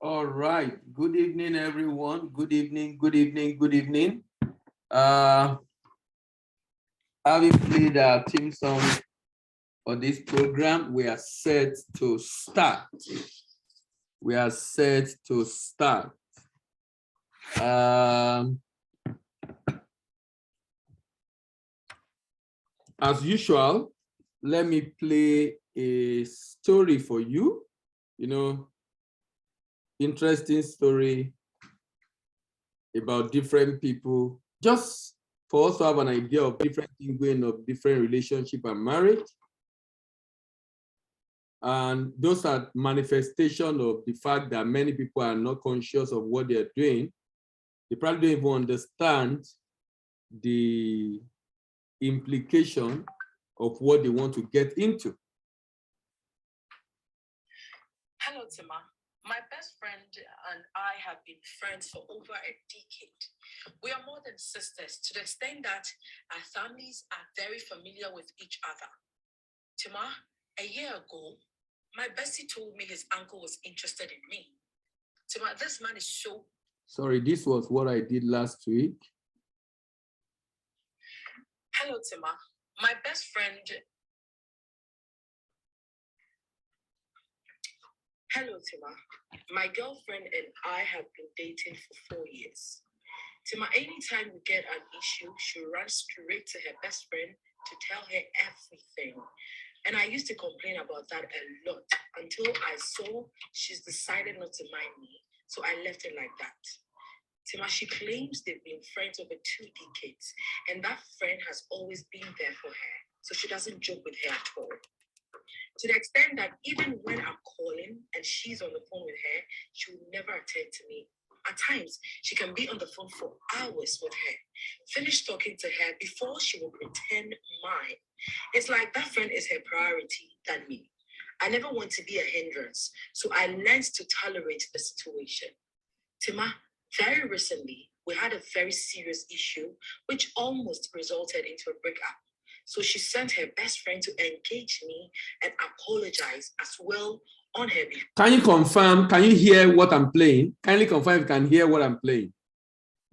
All right. Good evening, everyone. Good evening, good evening, good evening. Having played our theme song for this program, we are set to start. We are set to start. As usual, let me play a story for you. You know, interesting story about different people, just for us to have an idea of different things going on, different relationship and marriage. And those are manifestation of the fact that many people are not conscious of what they're doing. They probably don't even understand the implication of what they want to get into. Hello, Tima. My best friend and I have been friends for over a decade. We are more than sisters to the extent that our families are very familiar with each other. Tima, a year ago, my bestie told me his uncle was interested in me. Tima, this man is so... Sorry, this was what I did last week. Hello, Tima. My best friend... Hello, Tima. My girlfriend and I have been dating for 4 years. Tima, anytime we get an issue, she runs straight to her best friend to tell her everything. And I used to complain about that a lot until I saw she's decided not to mind me. So I left it like that. Tima, she claims they've been friends over 2 decades, and that friend has always been there for her. So she doesn't joke with her at all. To the extent that even when I'm calling and she's on the phone with her, she will never attend to me. At times, she can be on the phone for hours with her, finish talking to her before she will pretend mine. It's like that friend is her priority than me. I never want to be a hindrance, so I learned to tolerate the situation. Tima, very recently, we had a very serious issue which almost resulted into a breakup. So she sent her best friend to engage me and apologize as well on her behalf. Can you confirm? Can you hear what I'm playing? Kindly confirm if you can hear what I'm playing.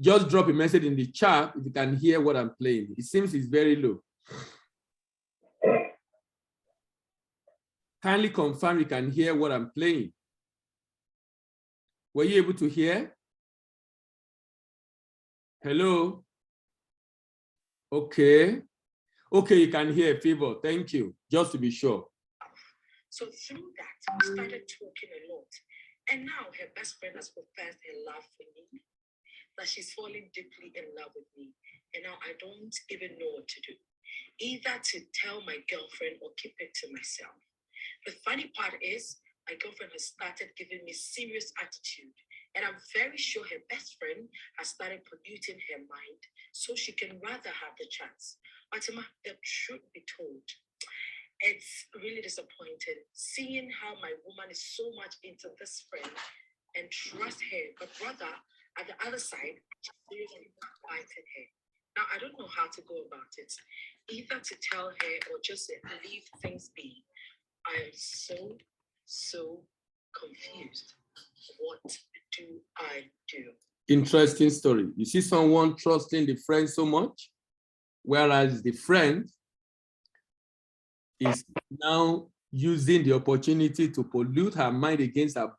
Just drop a message in the chat if you can hear what I'm playing. It seems it's very low. Kindly confirm you can hear what I'm playing. Were you able to hear? Hello? Okay. Okay, you can hear, Favor. Thank you. Just to be sure. So through that, we started talking a lot. And now her best friend has professed her love for me, that she's falling deeply in love with me. And now I don't even know what to do. Either to tell my girlfriend or keep it to myself. The funny part is, my girlfriend has started giving me serious attitude. And I'm very sure her best friend has started polluting her mind so she can rather have the chance. But the truth be told, it's really disappointing seeing how my woman is so much into this friend and trust her, but rather at the other side, she's seriously fighting her. Now, I don't know how to go about it, either to tell her or just leave things be. I am so confused. What do I do? Interesting story. You see someone trusting the friend so much, whereas the friend is now using the opportunity to pollute her mind against a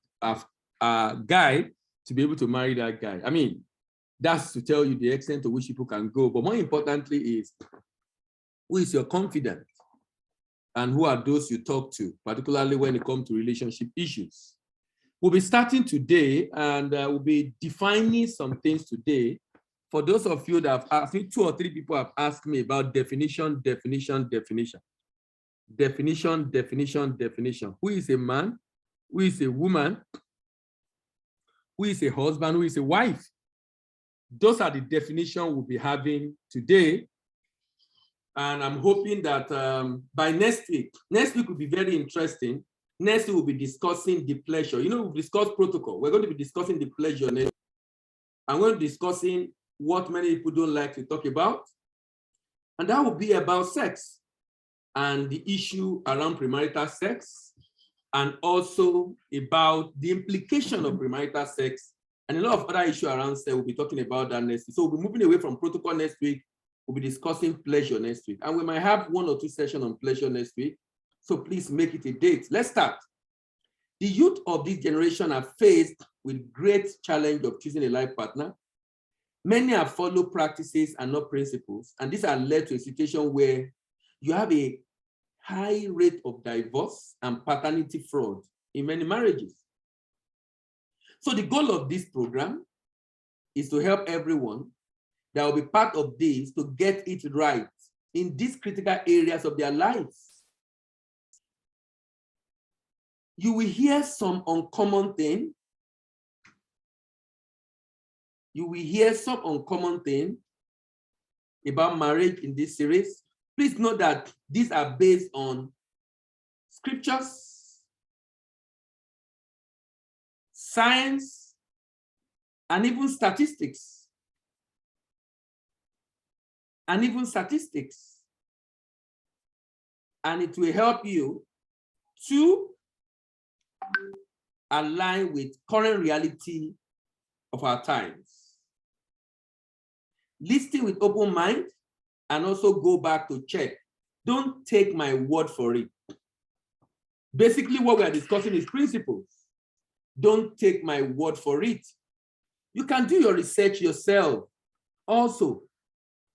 guy to be able to marry that guy. I mean, that's to tell you the extent to which people can go. But more importantly is, who is your confidant? And who are those you talk to, particularly when it comes to relationship issues? We'll be starting today, and we'll be defining some things today. For those of you that have asked, I think 2 or 3 people have asked me about definition. Who is a man? Who is a woman? Who is a husband? Who is a wife? Those are the definitions we'll be having today. And I'm hoping that by next week will be very interesting. Next week we'll be discussing the pleasure. You know, we've discussed protocol. We're going to be discussing the pleasure next. I'm going to be discussing what many people don't like to talk about. And that will be about sex and the issue around premarital sex, and also about the implication of premarital sex and a lot of other issues around sex. We'll be talking about that next week. So we'll be moving away from protocol next week. We'll be discussing pleasure next week. And we might have 1 or 2 sessions on pleasure next week. So please make it a date. Let's start. The youth of this generation are faced with great challenge of choosing a life partner. Many have followed practices and not principles. And this has led to a situation where you have a high rate of divorce and paternity fraud in many marriages. So the goal of this program is to help everyone that will be part of this to get it right in these critical areas of their lives. You will hear some uncommon thing. You will hear some uncommon thing about marriage in this series. Please note that these are based on scriptures, science, and even statistics. And it will help you to align with current reality of our times. Listen with open mind and also go back to check. Don't take my word for it. Basically, what we are discussing is principles. Don't take my word for it. You can do your research yourself also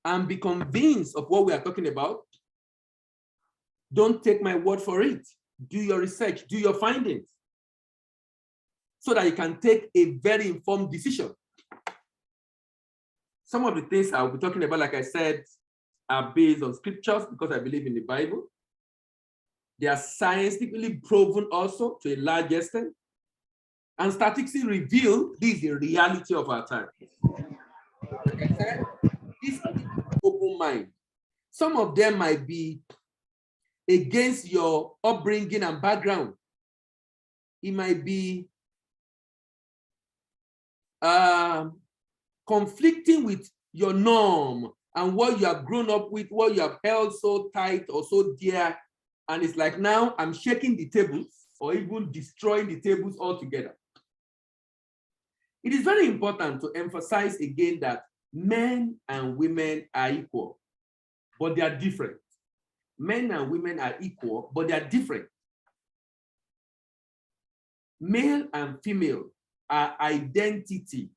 and be convinced of what we are talking about. Don't take my word for it. Do your research, do your findings, so that you can take a very informed decision. Some of the things I'll be talking about, like I said, are based on scriptures because I believe in the Bible. They are scientifically proven also to a large extent. And statistics reveal this is the reality of our time. Like I said, this is open mind. Some of them might be against your upbringing and background. It might be conflicting with your norm and what you have grown up with, what you have held so tight or so dear. And it's like now I'm shaking the tables or even destroying the tables altogether. It is very important to emphasize again that men and women are equal, but they are different. Men and women are equal, but they are different. Male and female are identity.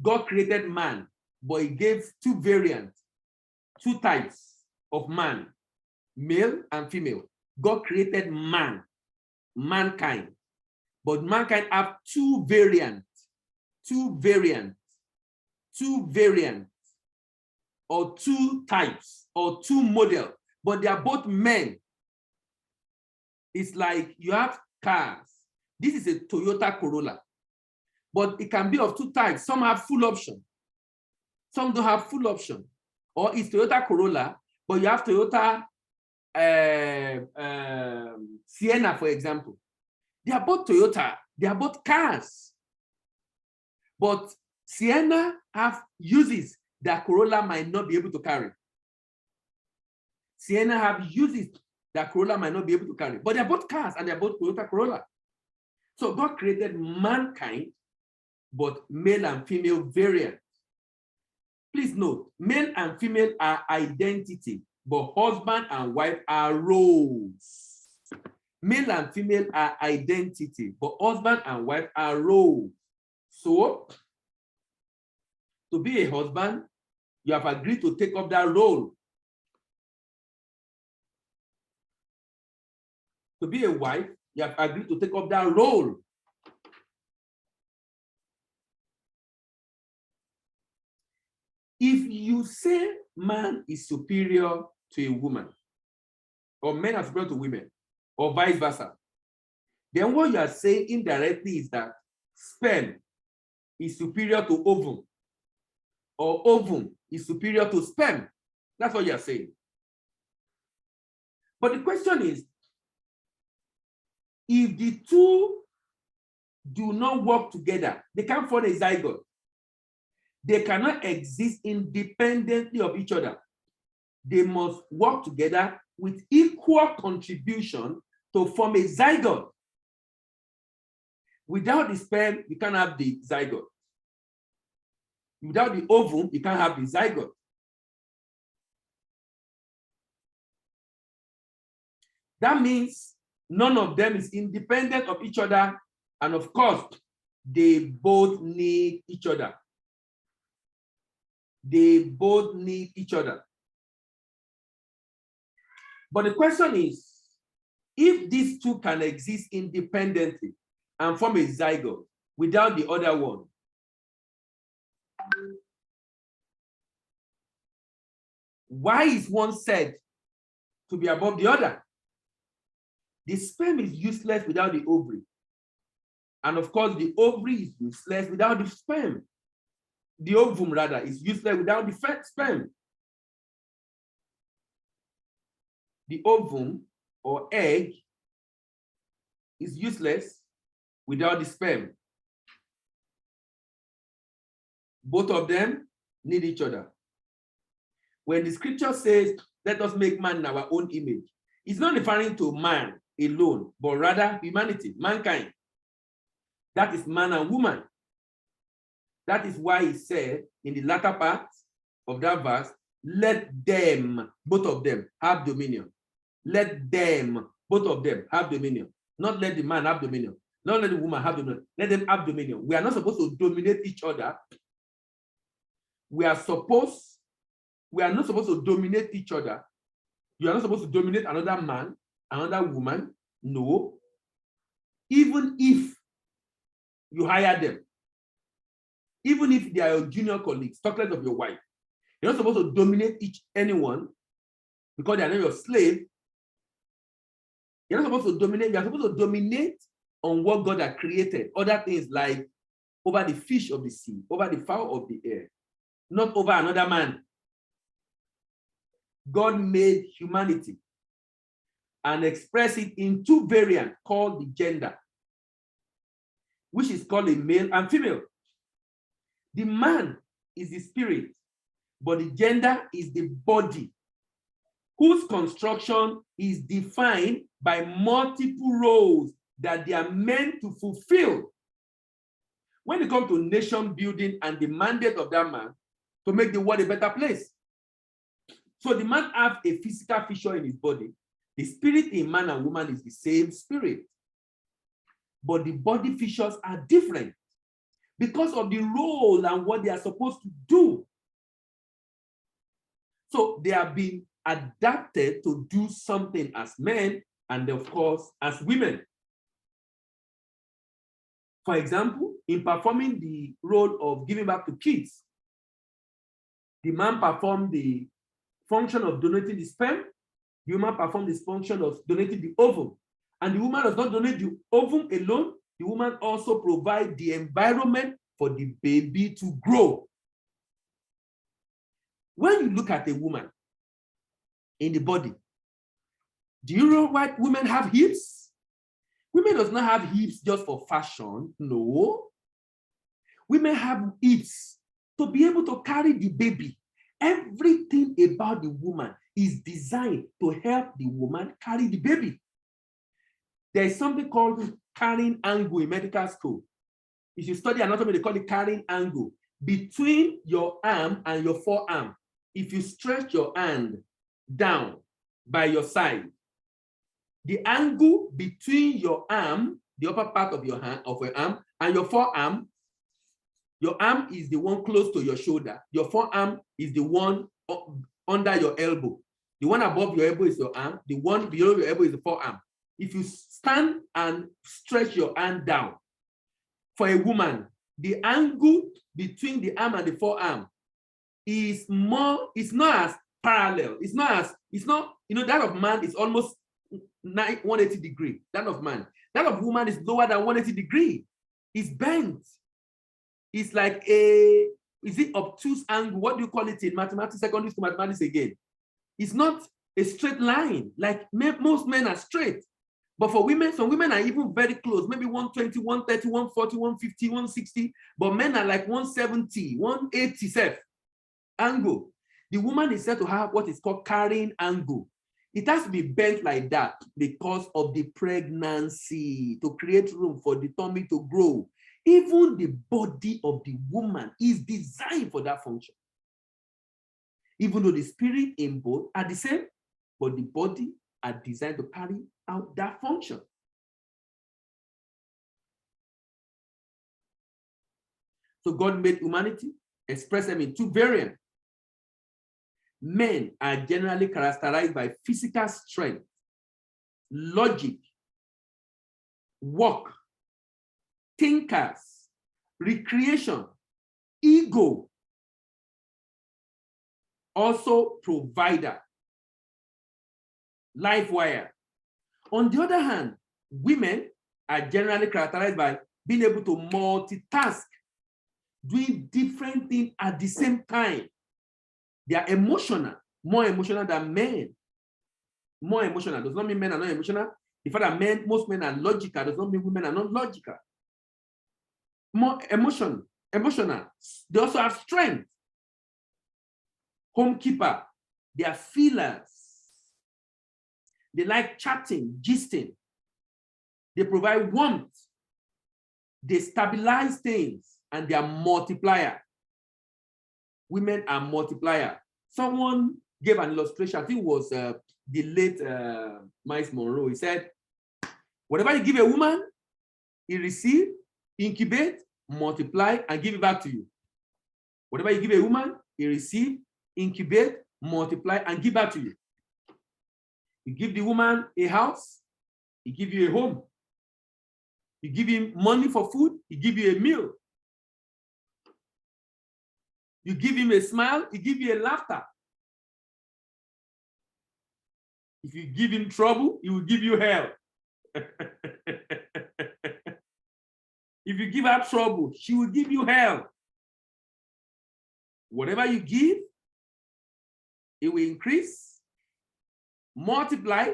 God created man, but he gave two variants, two types of man, male and female. God created man, mankind, but mankind have two variants, or two types, or two models, but they are both men. It's like you have cars. This is a Toyota Corolla, but it can be of two types. Some have full option, some don't have full option. Or it's Toyota Corolla, but you have Toyota Sienna, for example. They are both Toyota, they are both cars. But Sienna have uses that Corolla might not be able to carry. Sienna have uses that Corolla might not be able to carry. But they're both cars and they're both Toyota Corolla. So God created mankind, but male and female variants. Please note, male and female are identity, but husband and wife are roles. Male and female are identity, but husband and wife are roles. So, to be a husband, you have agreed to take up that role. To be a wife, you have agreed to take up that role. If you say man is superior to a woman, or men are superior to women, or vice versa, then what you are saying indirectly is that sperm is superior to ovum, or ovum is superior to sperm. That's what you are saying. But the question is, if the two do not work together, they can't form a zygote. They cannot exist independently of each other. They must work together with equal contribution to form a zygote. Without the sperm, you can't have the zygote. Without the ovum, you can't have the zygote. That means none of them is independent of each other. And of course, they both need each other. They both need each other. But the question is, if these two can exist independently and form a zygote without the other one, why is one said to be above the other? The sperm is useless without the ovary. And of course, the ovary is useless without the sperm. The ovum, rather, is useless without the sperm. The ovum or egg is useless without the sperm. Both of them need each other. When the scripture says, let us make man in our own image, it's not referring to man alone, but rather humanity, mankind. That is man and woman. That is why he said in the latter part of that verse, let them, both of them, have dominion. Let them, both of them, have dominion. Not let the man have dominion. Not let the woman have dominion. Let them have dominion. We are not supposed to dominate each other. We are not supposed to dominate each other, You are not supposed to dominate another man, another woman. No. Even if you hire them, even if they are your junior colleagues, talk less of your wife. You're not supposed to dominate anyone because they are not your slave. You're not supposed to dominate. You're supposed to dominate on what God has created. Other things like over the fish of the sea, over the fowl of the air, not over another man. God made humanity and expressed it in two variants called the gender, which is called a male and female. The man is the spirit, but the gender is the body, whose construction is defined by multiple roles that they are meant to fulfill. When it comes to nation building and the mandate of that man to make the world a better place. So the man has a physical feature in his body. The spirit in man and woman is the same spirit. But the body features are different because of the role and what they are supposed to do. So they are being adapted to do something as men and of course as women. For example, in performing the role of giving back to kids, the man performed the function of donating the sperm, the woman performed the function of donating the ovum. And the woman does not donate the ovum alone, the woman also provides the environment for the baby to grow. When you look at a woman in the body, do you know why women have hips? Women does not have hips just for fashion, no. Women have hips to be able to carry the baby. Everything about the woman is designed to help the woman carry the baby. There is something called carrying angle in medical school. If you study anatomy, they call it carrying angle. Between your arm and your forearm, if you stretch your hand down by your side, the angle between your arm, the upper part of your hand, of your arm, and your forearm, your arm is the one close to your shoulder. Your forearm is the one under your elbow. The one above your elbow is your arm. The one below your elbow is the forearm. If you stand and stretch your hand down, for a woman, the angle between the arm and the forearm is more, it's not as parallel. It's not, you know, that of man is almost 180 degrees. That of man. That of woman is lower than 180 degrees. It's bent. It's like a, is it obtuse angle? What do you call it in mathematics, secondary school mathematics again? It's not a straight line. Like most men are straight. But for women, some women are even very close, maybe 120, 130, 140, 150, 160. But men are like 170, 180 angle. The woman is said to have what is called carrying angle. It has to be bent like that because of the pregnancy, to create room for the tummy to grow. Even the body of the woman is designed for that function. Even though the spirit in both are the same, but the body are designed to carry out that function. So God made humanity, expressed them in two variants. Men are generally characterized by physical strength, logic, work, thinkers, recreation, ego, also provider, life wire. On the other hand, women are generally characterized by being able to multitask, doing different things at the same time. They are emotional, more emotional than men. More emotional does not mean men are not emotional. The fact that most men are logical does not mean women are not logical. More emotional. They also have strength. Homekeeper, they are feelers. They like chatting, gisting. They provide warmth. They stabilize things, and they are multiplier. Women are multiplier. Someone gave an illustration, I think it was the late Miles Monroe. He said, whatever you give a woman, he receive, incubate, multiply, and give it back to you. Whatever you give a woman, he receive, incubate, multiply, and give back to you. You give the woman a house, he give you a home. You give him money for food, he give you a meal. You give him a smile, he give you a laughter. If you give him trouble, he will give you hell. If you give her trouble, she will give you hell. Whatever you give, it will increase, multiply,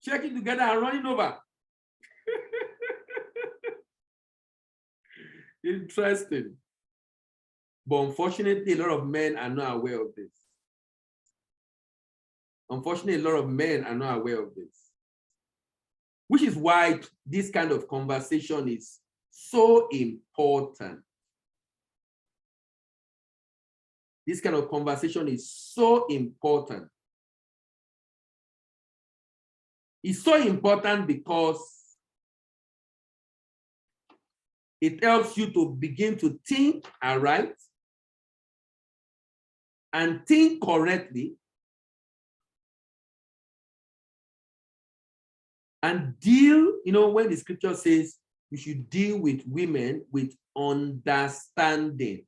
check it together and running over. Interesting. But unfortunately, a lot of men are not aware of this. Unfortunately, a lot of men are not aware of this. Which is why this kind of conversation is so important. This kind of conversation is so important. It's so important because it helps you to begin to think aright and think correctly and deal, when the scripture says you should deal with women with understanding.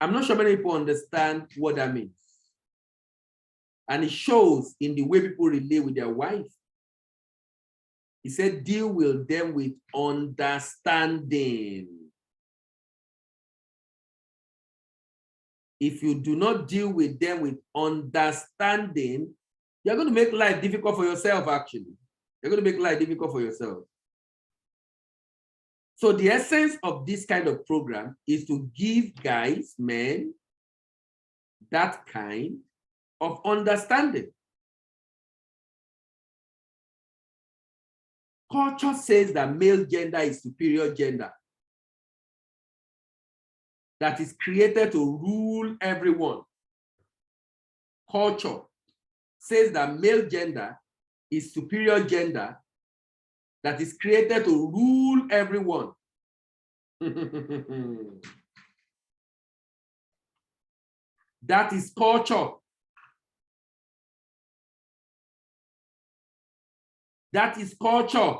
I'm not sure many people understand what that means. And it shows in the way people relate with their wife. He said, deal with them with understanding. If you do not deal with them with understanding, you're going to make life difficult for yourself, actually. You're going to make life difficult for yourself. So the essence of this kind of program is to give guys, men, that kind of understanding. Culture says that male gender is superior gender, that is created to rule everyone. Culture says that male gender is superior gender, that is created to rule everyone. That is culture. That is culture.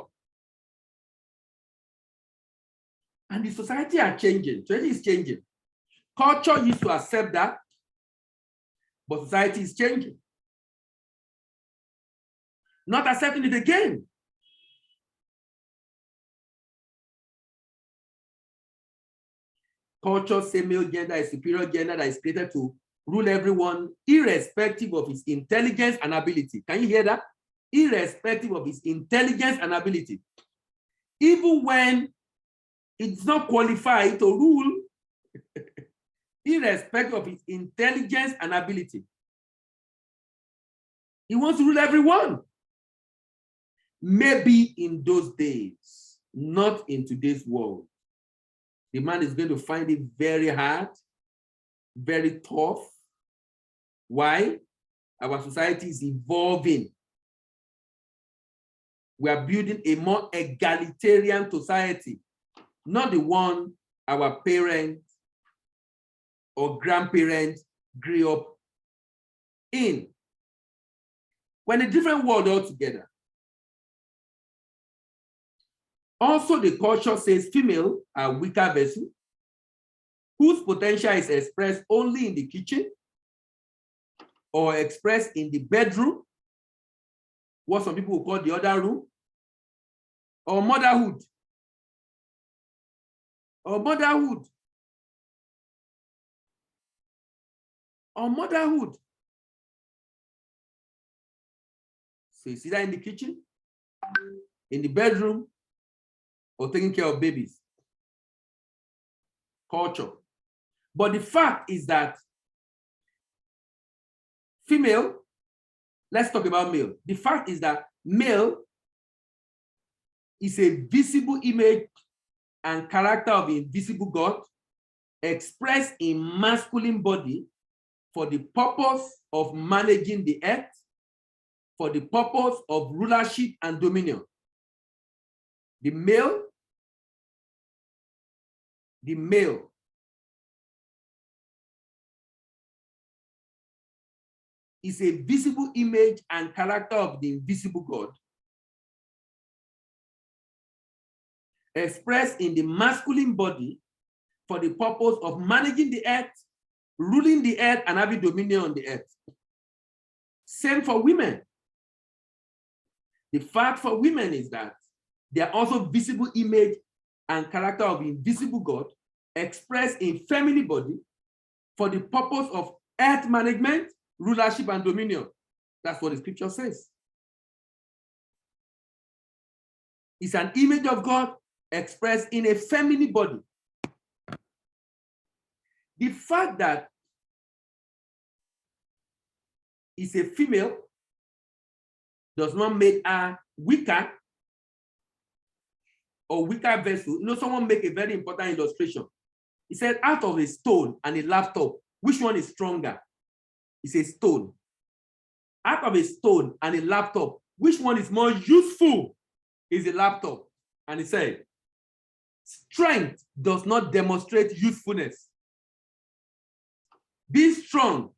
And the society are changing. Society is changing. Culture used to accept that, but society is changing. Not accepting it again. Culture says male gender is superior gender that is created to rule everyone, irrespective of his intelligence and ability. Can you hear that? Irrespective of his intelligence and ability. Even when it's not qualified to rule, irrespective of his intelligence and ability. He wants to rule everyone. Maybe in those days, not in today's world. The man is going to find it very hard, very tough. Why? Our society is evolving. We are building a more egalitarian society, not the one our parents or grandparents grew up in. We're in a different world altogether. Also, the culture says female are weaker vessels whose potential is expressed only in the kitchen or expressed in the bedroom, what some people will call the other room, or motherhood. Or motherhood. Or motherhood. So you see that in the kitchen, in the bedroom, or taking care of babies. Culture. But the fact is that female, let's talk about male. The fact is that male is a visible image and character of the invisible God expressed in masculine body for the purpose of managing the earth, for the purpose of rulership and dominion. The male is is a visible image and character of the invisible God, expressed in the masculine body for the purpose of managing the earth, ruling the earth, and having dominion on the earth. Same for women. The fact for women is that they are also visible image and character of the invisible God, expressed in feminine body for the purpose of earth management, rulership, and dominion. That's what the scripture says. It's an image of God expressed in a feminine body. The fact that it's a female does not make her weaker or weaker vessel. You know, someone make a very important illustration. He said, out of a stone and a laptop, which one is stronger? It's a stone. Out of a stone and a laptop, which one is more useful? Is a laptop. And he said, strength does not demonstrate usefulness. Being strong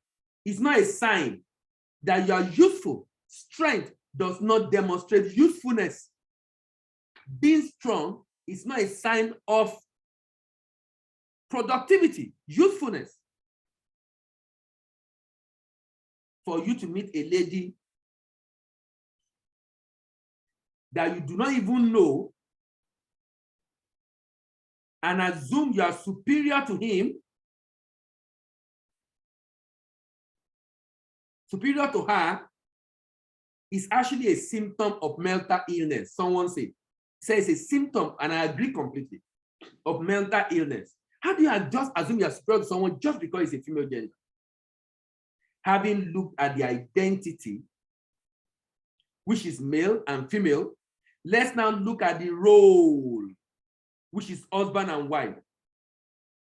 is not a sign that you are useful. Strength does not demonstrate usefulness. Being strong is not a sign of productivity, usefulness. For you to meet a lady that you do not even know and assume you are superior to him, superior to her, is actually a symptom of mental illness. Someone says a symptom, and I agree completely, of mental illness. How do you just assume you're superior to someone just because it's a female gender? Having looked at the identity, which is male and female, let's now look at the role, which is husband and wife.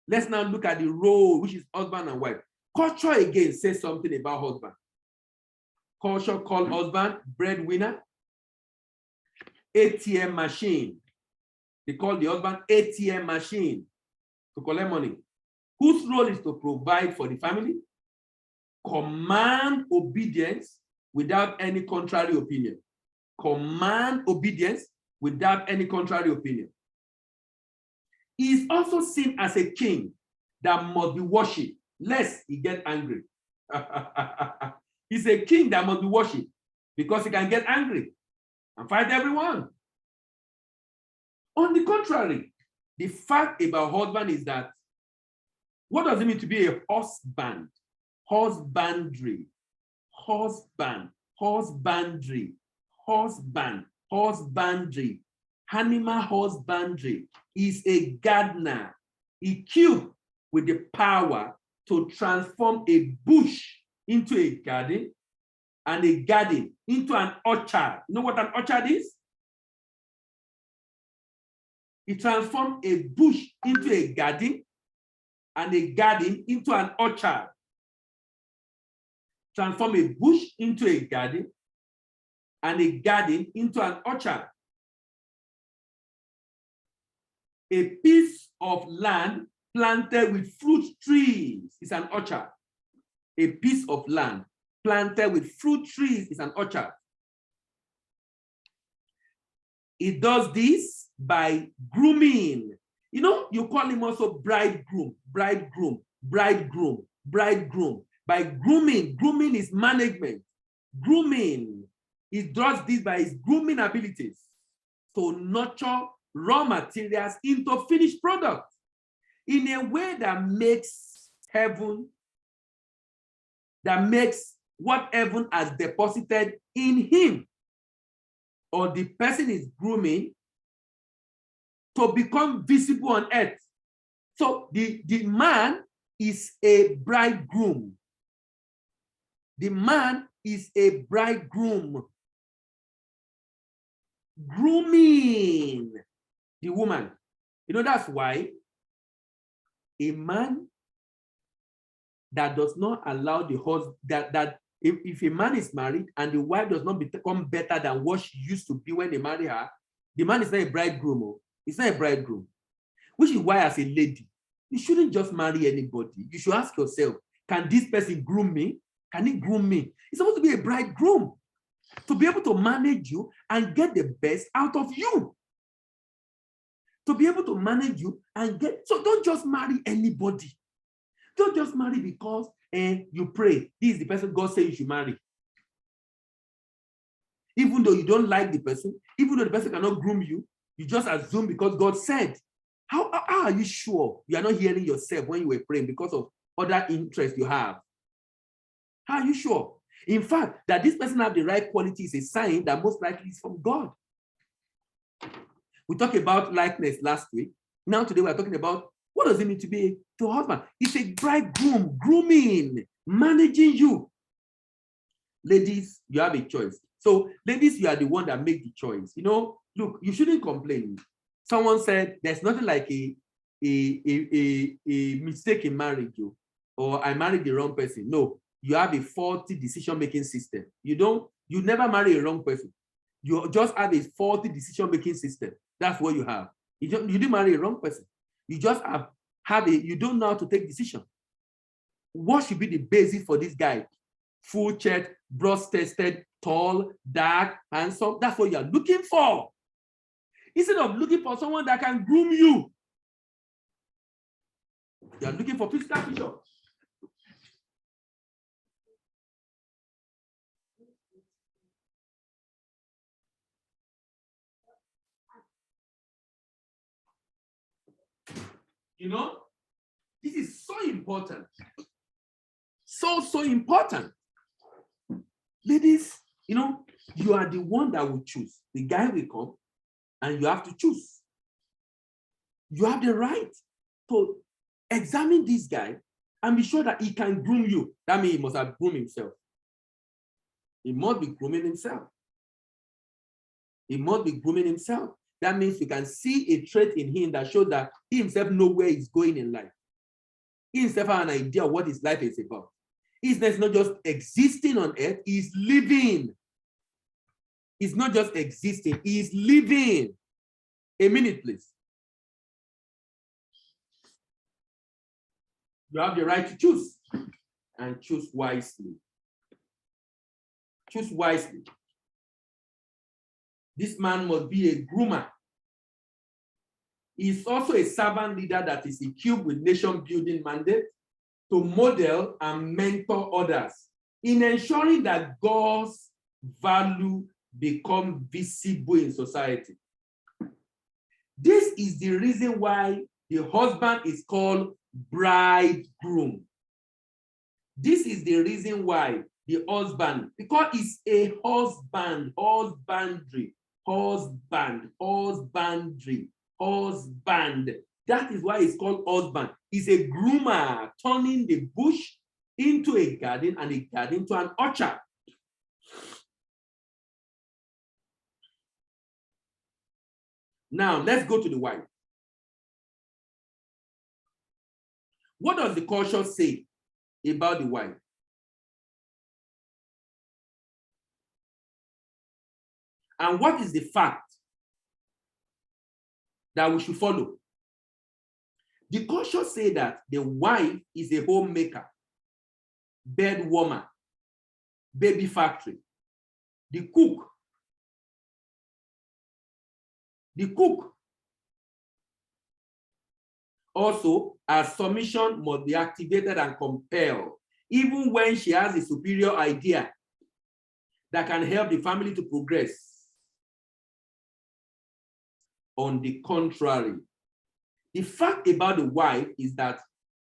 Let's now look at the role, which is husband and wife. Culture again says something about husband. Culture called husband breadwinner, ATM machine. They call the husband ATM machine to collect money. Whose role is to provide for the family, command obedience without any contrary opinion. Command obedience without any contrary opinion. He is also seen as a king that must be worshipped, lest he get angry. He's a king that must be worshipped because he can get angry and fight everyone. On the contrary, the fact about husband is that, what does it mean to be a husband? Husbandry, husband, husbandry, husband, husbandry, animal husbandry is a gardener equipped with the power to transform a bush into a garden and a garden into an orchard. You know what an orchard is? It transforms a bush into a garden and a garden into an orchard. Transform a bush into a garden and a garden into an orchard. A piece of land planted with fruit trees is an orchard. A piece of land planted with fruit trees is an orchard. It does this by grooming. You know, you call him also bridegroom, bridegroom, bridegroom, bridegroom. By grooming, grooming is management. Grooming, he does this by his grooming abilities to nurture raw materials into finished products in a way that makes heaven, that makes what heaven has deposited in him, or the person is grooming, to become visible on earth. So the man is a bridegroom. The man is a bridegroom. Grooming the woman. You know, that's why a man that does not allow the husband, that if a man is married and the wife does not become better than what she used to be when they marry her, the man is not a bridegroom. It's not a bridegroom. Which is why, as a lady, you shouldn't just marry anybody. You should ask yourself, can this person groom me? Can he groom me? He's supposed to be a bridegroom to be able to manage you and get the best out of you. To be able to manage you and get, so don't just marry anybody. Don't just marry because you pray. This is the person God says you should marry. Even though you don't like the person, even though the person cannot groom you, you just assume because God said. How are you sure you are not hearing yourself when you were praying because of other interests you have? How are you sure? In fact, that this person have the right quality is a sign that most likely is from God. We talked about likeness last week. Now today we're talking about what does it mean to be a husband? It's a bridegroom, grooming, managing you. Ladies, you have a choice. So ladies, you are the one that make the choice. You know, look, you shouldn't complain. Someone said there's nothing like a mistake in marriage, or I married the wrong person. No, you have a faulty decision-making system. You never marry a wrong person. You just have a faulty decision-making system. That's what you have. You didn't marry a wrong person. You just you don't know how to take decision. What should be the basis for this guy? Full chest, broad-chested, tall, dark, handsome. That's what you're looking for. Instead of looking for someone that can groom you, you're looking for physical features. You know, this is so important. So important. Ladies, you know, you are the one that will choose. The guy will come and you have to choose. You have the right to examine this guy and be sure that he can groom you. That means he must have groomed himself. He must be grooming himself. He must be grooming himself. That means you can see a trait in him that shows that he himself knows where he's going in life. He himself has an idea of what his life is about. He's not just existing on earth, he's living. He's not just existing, he's living. A minute, please. You have the right to choose and choose wisely. Choose wisely. This man must be a groomer. He is also a servant leader that is equipped with nation-building mandate to model and mentor others in ensuring that God's value become visible in society. This is the reason why the husband is called bridegroom. This is the reason why the husband, because it's a husband, husbandry. That is why it's called husband. He's a groomer, turning the bush into a garden and a garden to an orchard. Now, let's go to the wife. What does the culture say about the wife? And what is the fact that we should follow? The culture say that the wife is a homemaker, bed warmer, baby factory, the cook. Also, her submission must be activated and compelled, even when she has a superior idea that can help the family to progress. On the contrary, the fact about the wife is that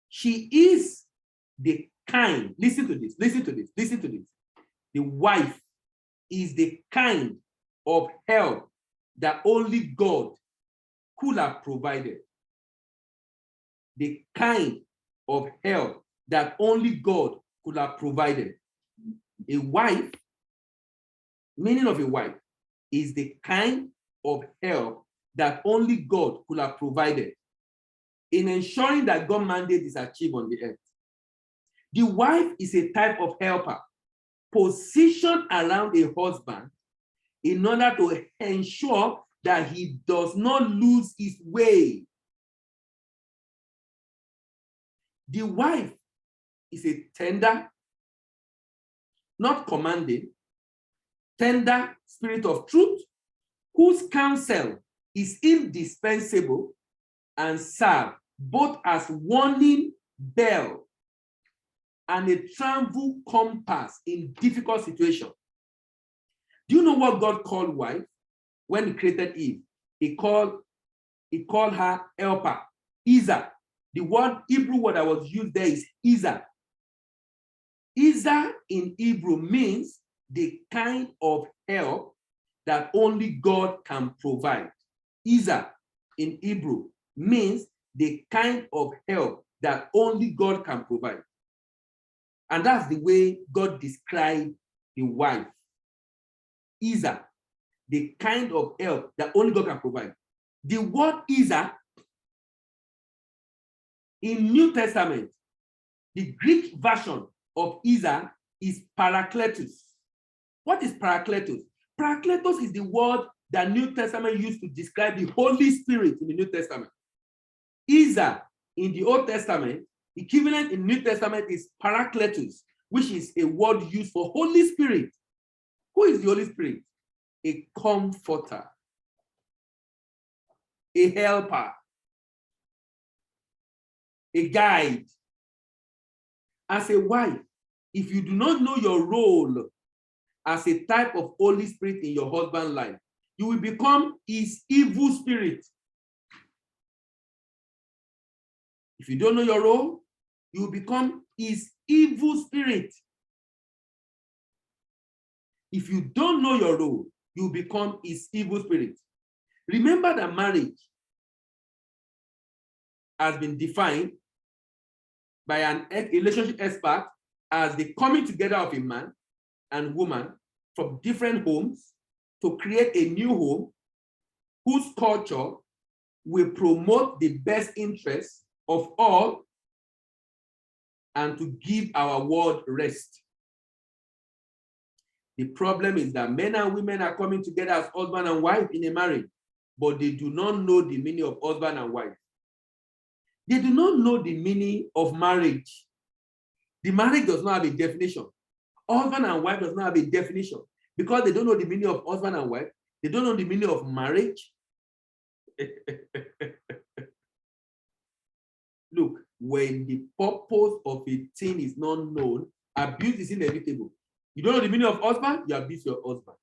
she is the kind, listen to this. The wife is the kind of help that only God could have provided. The kind of help that only God could have provided. A wife, meaning of a wife, is the kind of help that only God could have provided in ensuring that God's mandate is achieved on the earth. The wife is a type of helper positioned around a husband in order to ensure that he does not lose his way. The wife is a tender, not commanding, tender spirit of truth, whose counsel is indispensable and serve both as warning bell and a travel compass in difficult situations. Do you know what God called wife when he created Eve? He called her helper, Isa. The Hebrew word that was used there is Isa. Isa in Hebrew means the kind of help that only God can provide. Isa in Hebrew means the kind of help that only God can provide. And that's the way God described the wife. Isa, the kind of help that only God can provide. The word Isa in New Testament, the Greek version of Isa is parakletos. What is parakletos? Parakletos is the word that New Testament used to describe the Holy Spirit in the New Testament. Isa in the Old Testament, equivalent in New Testament is parakletos, which is a word used for Holy Spirit. Who is the Holy Spirit? A comforter, a helper, a guide. As a wife, if you do not know your role as a type of Holy Spirit in your husband's life, you will become his evil spirit. If you don't know your role, you will become his evil spirit. If you don't know your role, you will become his evil spirit. Remember that marriage has been defined by an relationship expert as the coming together of a man and woman from different homes to create a new home whose culture will promote the best interests of all and to give our world rest. The problem is that men and women are coming together as husband and wife in a marriage, but they do not know the meaning of husband and wife. They do not know the meaning of marriage. The marriage does not have a definition. Husband and wife does not have a definition. Because they don't know the meaning of husband and wife, they don't know the meaning of marriage. Look, when the purpose of a thing is not known, abuse is inevitable. You don't know the meaning of husband, you abuse your husband.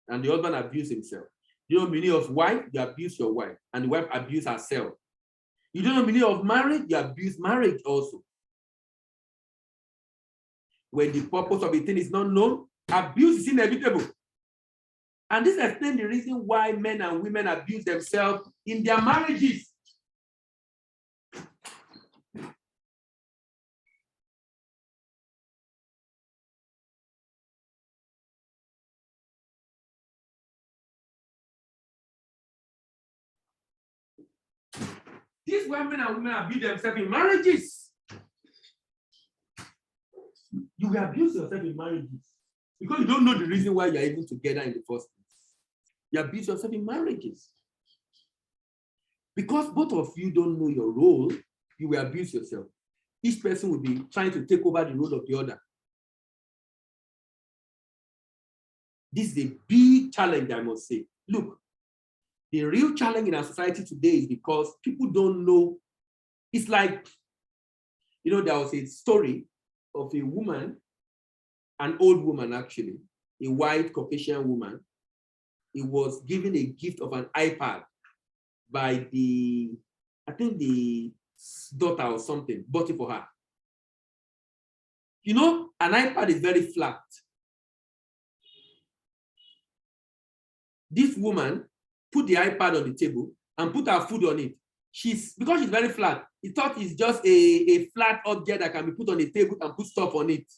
And the husband abuses himself. You don't know the meaning of wife, you abuse your wife. And the wife abuses herself. You don't know the meaning of marriage, you abuse marriage also. When the purpose of a thing is not known, abuse is inevitable. And this explains the reason why men and women abuse themselves in their marriages. These women and women abuse themselves in marriages. You will abuse yourself in marriages because you don't know the reason why you're even together in the first place. You abuse yourself in marriages. Because both of you don't know your role, you will abuse yourself. Each person will be trying to take over the role of the other. This is a big challenge, I must say. Look, the real challenge in our society today is because people don't know. It's like, you know, there was a story of a woman, an old woman actually, a white Caucasian woman. He was given a gift of an iPad by the, I think the daughter or something, bought it for her. You know, an iPad is very flat. This woman put the iPad on the table and put her food on it. Because she's very flat, he thought it's just a flat object that can be put on the table and put stuff on it,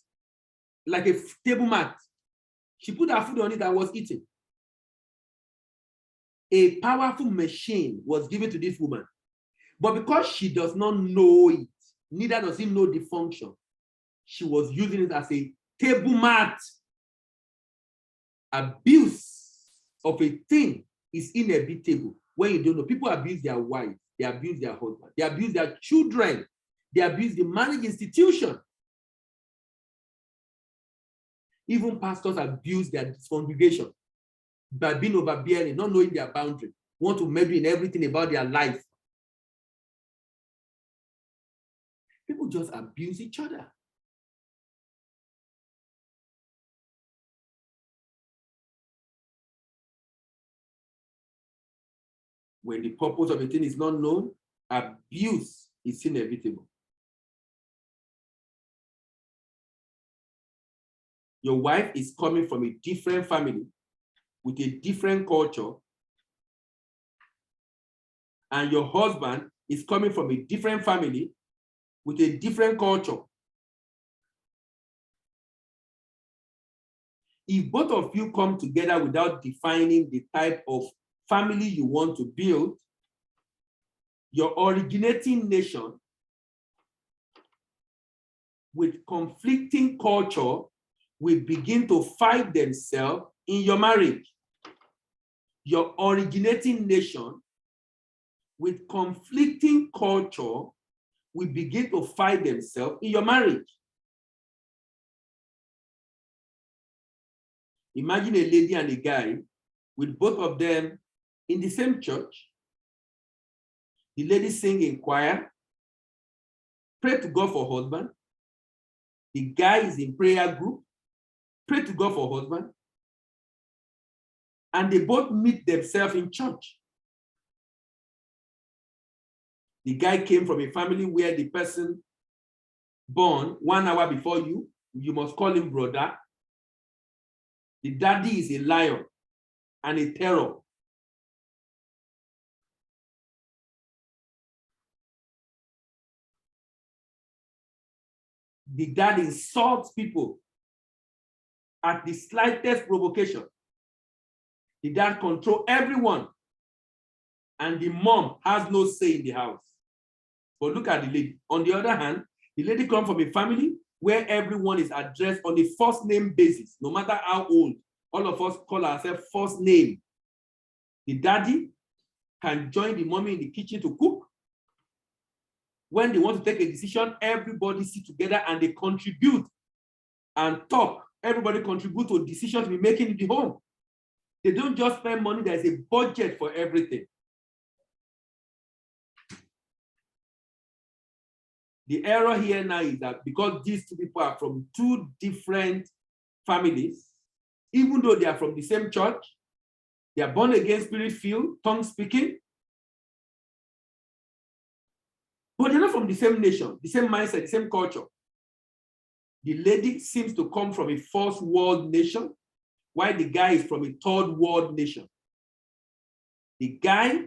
like a table mat. She put her food on it and was eating. A powerful machine was given to this woman. But because she does not know it, neither does he know the function, she was using it as a table mat. Abuse of a thing is inevitable when you don't know. People abuse their wives, they abuse their husband, they abuse their children, they abuse the marriage institution. Even pastors abuse their congregation by being overbearing, not knowing their boundary, want to meddle in everything about their life. People just abuse each other. When the purpose of a thing is not known, abuse is inevitable. Your wife is coming from a different family with a different culture, and your husband is coming from a different family with a different culture. If both of you come together without defining the type of family you want to build, your originating nation with conflicting culture will begin to fight themselves in your marriage. Your originating nation with conflicting culture will begin to fight themselves in your marriage. Imagine a lady and a guy with both of them in the same church. The lady sing in choir, pray to God for husband. The guy is in prayer group, pray to God for husband. And they both meet themselves in church. The guy came from a family where the person born 1 hour before you must call him brother. The daddy is a lion and a terror. The dad insults people at the slightest provocation. The dad controls everyone, and the mom has no say in the house. But look at the lady. On the other hand, the lady comes from a family where everyone is addressed on a first name basis, no matter how old. All of us call ourselves first name. The daddy can join the mommy in the kitchen to cook. When they want to take a decision, everybody sit together and they contribute and talk. Everybody contribute to decisions we making in the home. They don't just spend money, there's a budget for everything. The error here now is that because these two people are from two different families, even though they are from the same church, they are born again, spirit-filled, tongue-speaking, but they're not from the same nation, the same mindset, the same culture. The lady seems to come from a first world nation, while the guy is from a third world nation. The guy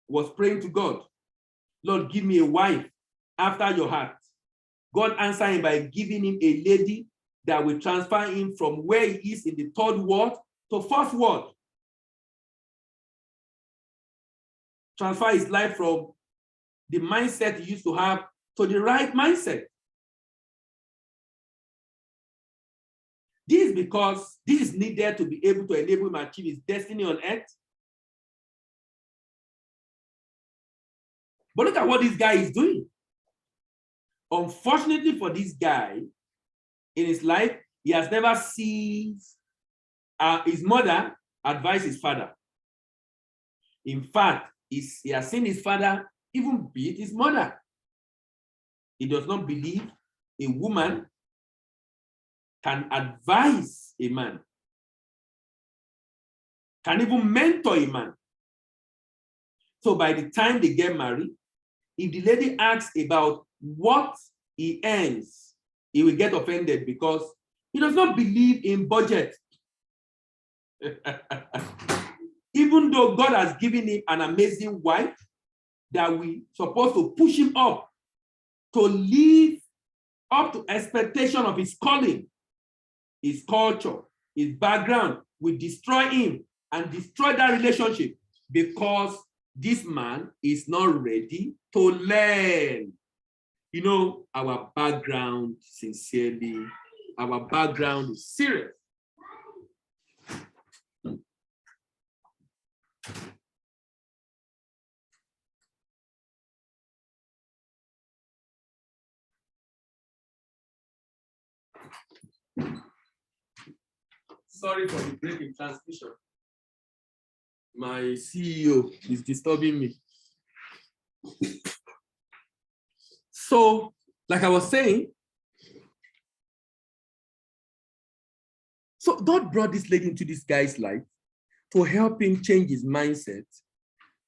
was praying to God, Lord, give me a wife after your heart. God answered him by giving him a lady that will transfer him from where he is in the third world to first world. Transfer his life from the mindset he used to have to the right mindset. This is because this is needed to be able to enable him to achieve his destiny on earth. But look at what this guy is doing. Unfortunately for this guy, in his life, he has never seen his mother advise his father. In fact, he has seen his father even beat his mother. He does not believe a woman can advise a man, can even mentor a man. So by the time they get married, if the lady asks about what he earns, he will get offended because he does not believe in budget. Even though God has given him an amazing wife that we supposed to push him up to live up to expectation of his calling, his culture, his background will destroy him and destroy that relationship because this man is not ready to learn. You know, our background, sincerely, our background is serious. Sorry for the break in transmission. My CEO is disturbing me. So, like I was saying, so God brought this lady into this guy's life to help him change his mindset,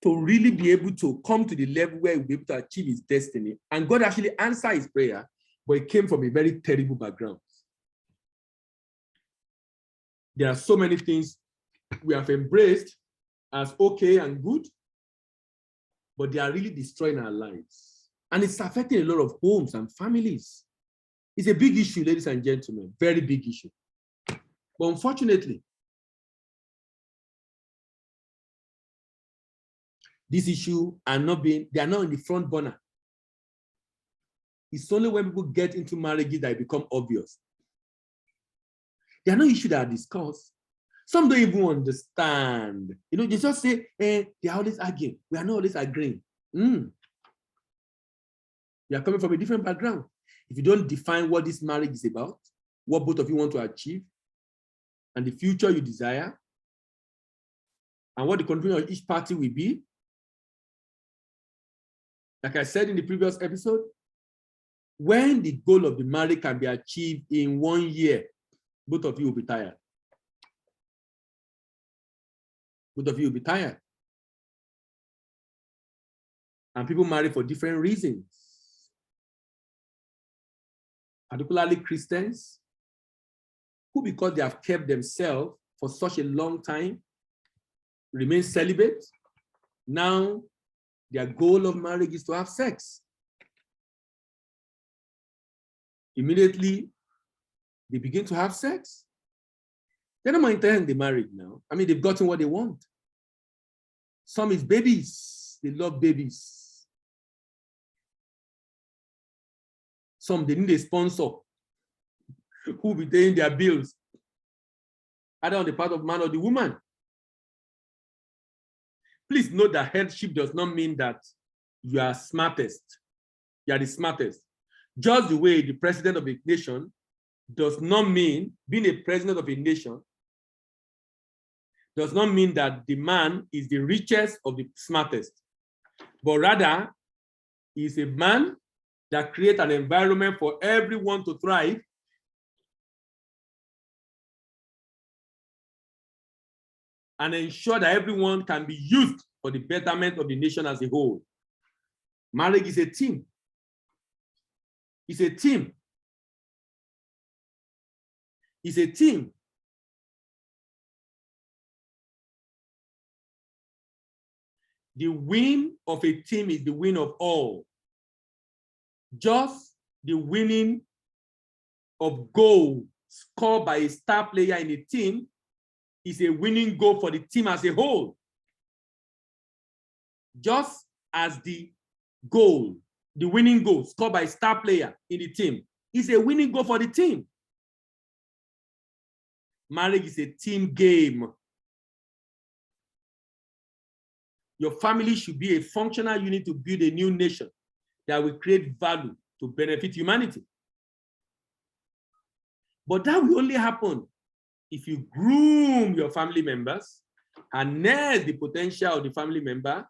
to really be able to come to the level where he'll be able to achieve his destiny. And God actually answered his prayer, but it came from a very terrible background. There are so many things we have embraced as okay and good, but they are really destroying our lives. And it's affecting a lot of homes and families. It's a big issue, ladies and gentlemen, very big issue. But unfortunately, this issue they are not in the front burner. It's only when people get into marriages that it becomes obvious. There are no issues that are discussed. Some don't even understand. You know, they just say, they are always arguing. We are not always agreeing. You are coming from a different background. If you don't define what this marriage is about, what both of you want to achieve, and the future you desire, and what the contribution of each party will be, like I said in the previous episode, when the goal of the marriage can be achieved in 1 year, both of you will be tired. Both of you will be tired. And people marry for different reasons. Particularly Christians, who because they have kept themselves for such a long time, remain celibate. Now, their goal of marriage is to have sex. Immediately, they begin to have sex. They're not intending the marriage now. I mean, they've gotten what they want. Some is babies. They love babies. Some, they need a sponsor who will be paying their bills, either on the part of man or the woman. Please note that headship does not mean that you are smartest. You are the smartest. Just the way the president of a nation does not mean, being a president of a nation does not mean that the man is the richest or the smartest, but rather is a man that creates an environment for everyone to thrive and ensure that everyone can be used for the betterment of the nation as a whole. Marriage is a team. It's a team. It's a team. The win of a team is the win of all. Just the winning of goal scored by a star player in a team is a winning goal for the team as a whole. Just as the goal, the winning goal scored by a star player in the team is a winning goal for the team. Marriage is a team game. Your family should be a functional unit to build a new nation that will create value to benefit humanity. But that will only happen if you groom your family members and nurse the potential of the family member,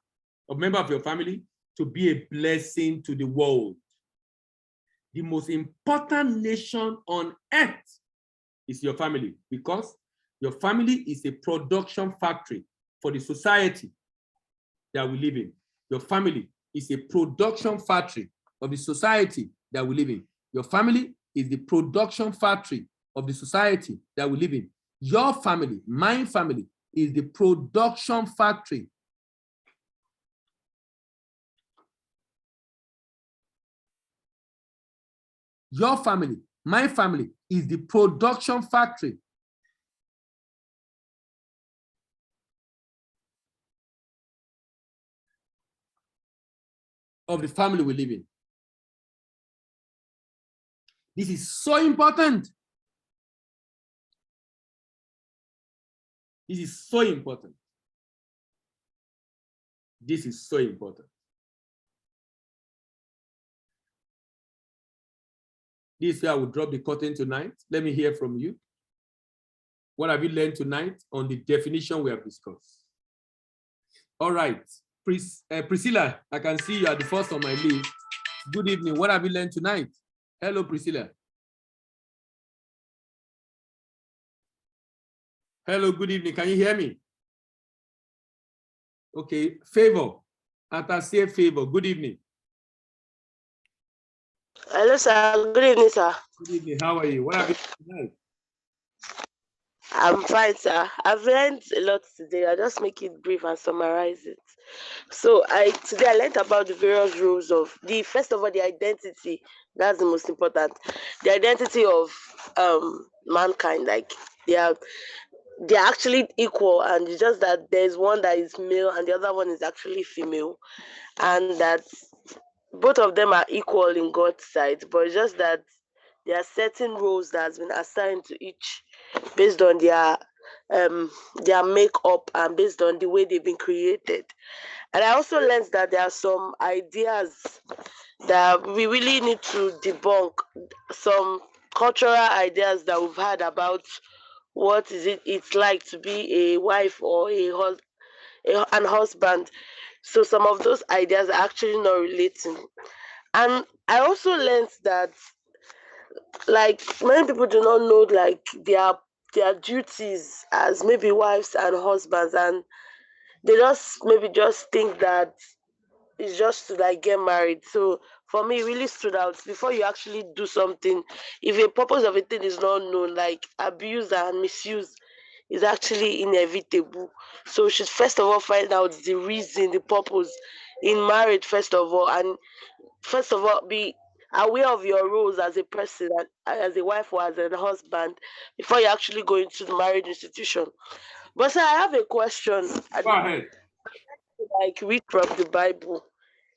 or member of your family, to be a blessing to the world. The most important nation on earth is your family, because your family is a production factory for the society that we live in. Your family is a production factory of the society that we live in. Your family is the production factory of the society that we live in. Your family, my family, is the production factory. Your family, my family, is the production factory of the family we live in. This is so important. This is so important. This is so important. This is where I will drop the curtain tonight. Let me hear from you. What have you learned tonight on the definition we have discussed? All right. Priscilla, I can see you are the first on my list. Good evening. What have you learned tonight? Hello, Priscilla. Hello, good evening. Can you hear me? Okay. Favor. Atasia Favor. Good evening. Hello, sir. Good evening, sir. Good evening. How are you? What have you learned tonight? I'm fine, sir. I've learned a lot today. I'll just make it brief and summarize it. So today I learned about the various roles of first of all, the identity. That's the most important. The identity of mankind. Like they're actually equal, and it's just that there's one that is male and the other one is actually female, and that both of them are equal in God's sight, but it's just that there are certain roles that has been assigned to each based on their makeup and based on the way they've been created. And I also learned that there are some ideas that we really need to debunk, some cultural ideas that we've had about what is it's like to be a wife or an husband. So some of those ideas are actually not relating. And I also learned that like many people do not know like their duties as maybe wives and husbands, and they just think that it's just to like get married. So for me, it really stood out. Before you actually do something, if a purpose of a thing is not known, like abuse and misuse is actually inevitable. So we should first of all find out the reason, the purpose in marriage first of all, and first of all be aware of your roles as a person, as a wife or as a husband, before you actually go into the marriage institution. But sir, I have a question. Go ahead. Like read from the Bible,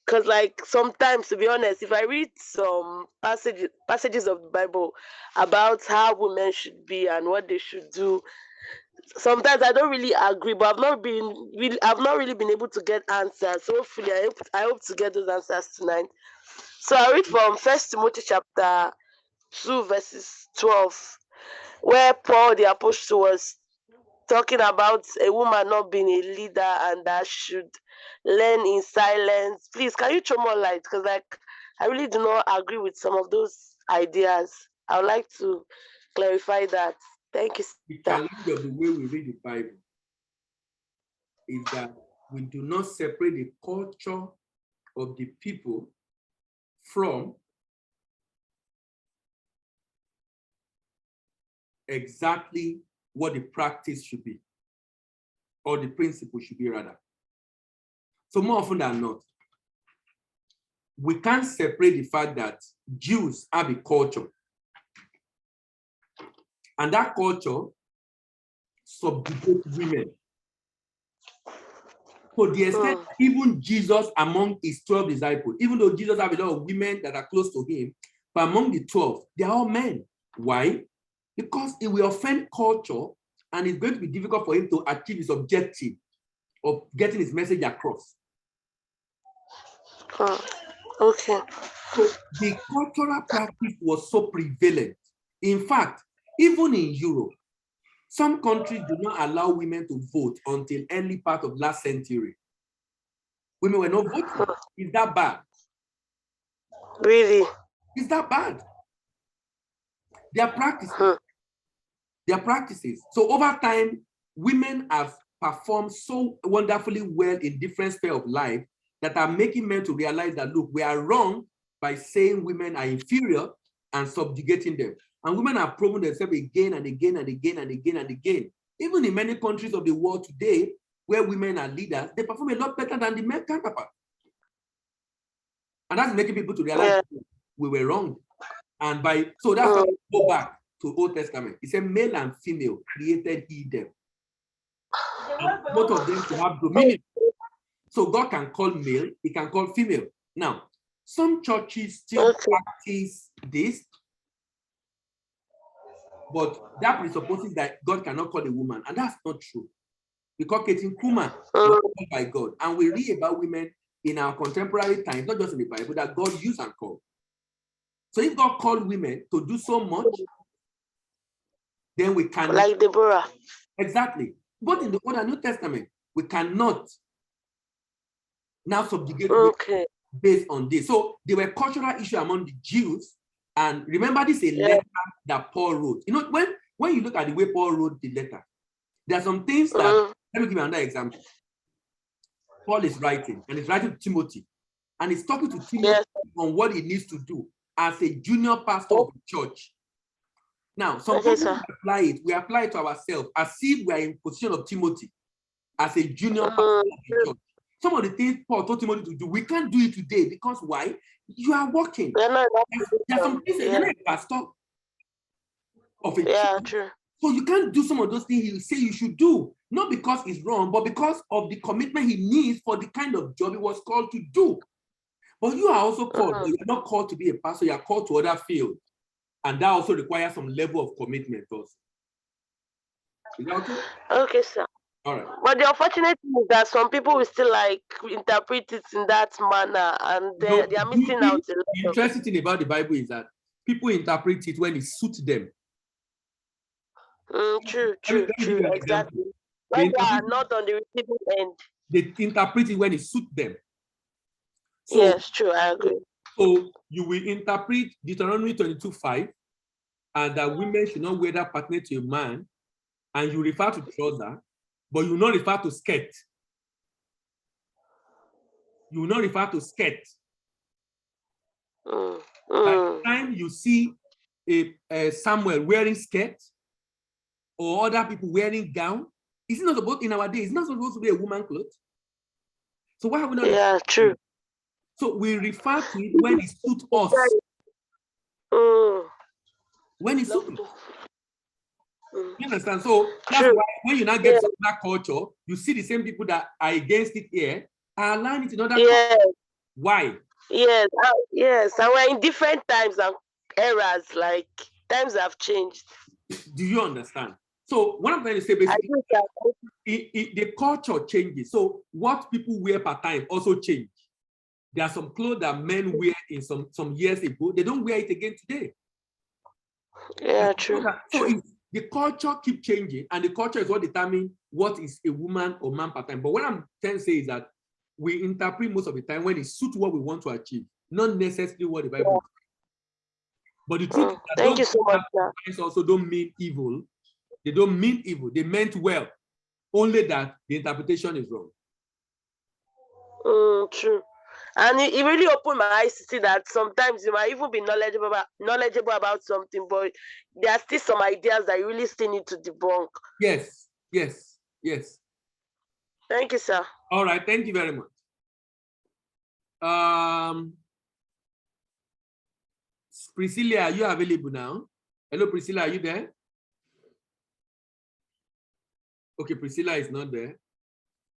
because like sometimes, to be honest, if I read some passages of the Bible about how women should be and what they should do, sometimes I don't really agree, but I've not really been able to get answers. So hopefully I hope to get those answers tonight. So I read from First Timothy chapter 2 verses 12, where Paul the apostle was talking about a woman not being a leader and that should learn in silence. Please, can you throw more light? Because like I really do not agree with some of those ideas. I would like to clarify that. Thank you, The sir. challenge of the way we read the Bible is that we do not separate the culture of the people from exactly what the practice should be, or the principle should be rather. So more often than not, we can't separate the fact that Jews have a culture, and that culture subjugates women. To the extent even Jesus among his 12 disciples, even though Jesus have a lot of women that are close to him, but among the 12, they are all men. Why? Because it will offend culture and it's going to be difficult for him to achieve his objective of getting his message across. Okay. So the cultural practice was so prevalent. In fact, even in Europe, some countries do not allow women to vote until early part of last century. Women were not voting. Is that bad? Really? Is that bad? Their practices. Their practices. So over time, women have performed so wonderfully well in different spheres of life that are making men to realize that, look, we are wrong by saying women are inferior and subjugating them. And women have proven themselves again and again and again and again and again. Even in many countries of the world today, where women are leaders, they perform a lot better than the men counterpart. And that's making people to realize we were wrong. And so that's why we go back to Old Testament. It said male and female created he them. And both of them to have dominion. So God can call male, he can call female. Now, some churches still practice this, but that presupposes that God cannot call a woman, and that's not true. Because Ketin Kuma was called by God, and we read about women in our contemporary times, not just in the Bible, that God used and called. So if God called women to do so much, then we can. Like Deborah. Exactly. Both in the Old and New Testament, we cannot now subjugate Okay. based on this. So there were cultural issues among the Jews. And remember, this is a letter that Paul wrote. You know, when you look at the way Paul wrote the letter, there are some things that, let me give you another example. Paul is writing, and he's writing to Timothy, and he's talking to Timothy on what he needs to do as a junior pastor of the church. Now, sometimes we apply it to ourselves as if we are in position of Timothy as a junior pastor of the church. Some of the things Paul told Timothy to do, we can't do it today because why? You are working. There are some things you're not a pastor of a church. True. So you can't do some of those things he say you should do, not because it's wrong, but because of the commitment he needs for the kind of job he was called to do. But you are also called, but you're not called to be a pastor, you are called to other fields. And that also requires some level of commitment also. Is that okay? Okay, sir. All right. But the unfortunate thing is that some people will still like interpret it in that manner, and they are missing out. The interesting thing about the Bible is that people interpret it when it suits them. True, exactly. When they are not on the receiving end. They interpret it when it suits them. So, yes, true, I agree. So you will interpret Deuteronomy 22:5, and that women should not wear that pertinent to a man, and you refer to trouser, but you will not refer to skirt. You will not refer to skirt. By the time you see a Samuel wearing skirt or other people wearing gown, it's not supposed in our days. It's not supposed to be a woman clothes. So why have we not? Yeah, true. So we refer to it when it suits us. When it suits us. You understand? So that's why when you now get to that culture, you see the same people that are against it here are aligned in other culture. Why? Yes, yes. And we're in different times and eras, like times have changed. Do you understand? So what I'm trying to say basically, the culture changes. So what people wear per time also change. There are some clothes that men wear in some years ago. They don't wear it again today. Yeah, true. So the culture keeps changing, and the culture is what determines what is a woman or man per time. But what I'm trying to say is that we interpret most of the time when it suits what we want to achieve, not necessarily what the Bible says. But the truth is that thank you so much, sir. Also don't mean evil. They don't mean evil. They meant well. Only that the interpretation is wrong. True. And it really opened my eyes to see that sometimes you might even be knowledgeable about something, but there are still some ideas that you really still need to debunk. Yes, yes, yes. Thank you, sir. All right, thank you very much. Priscilla, are you available now? Hello, Priscilla, are you there? Okay, Priscilla is not there.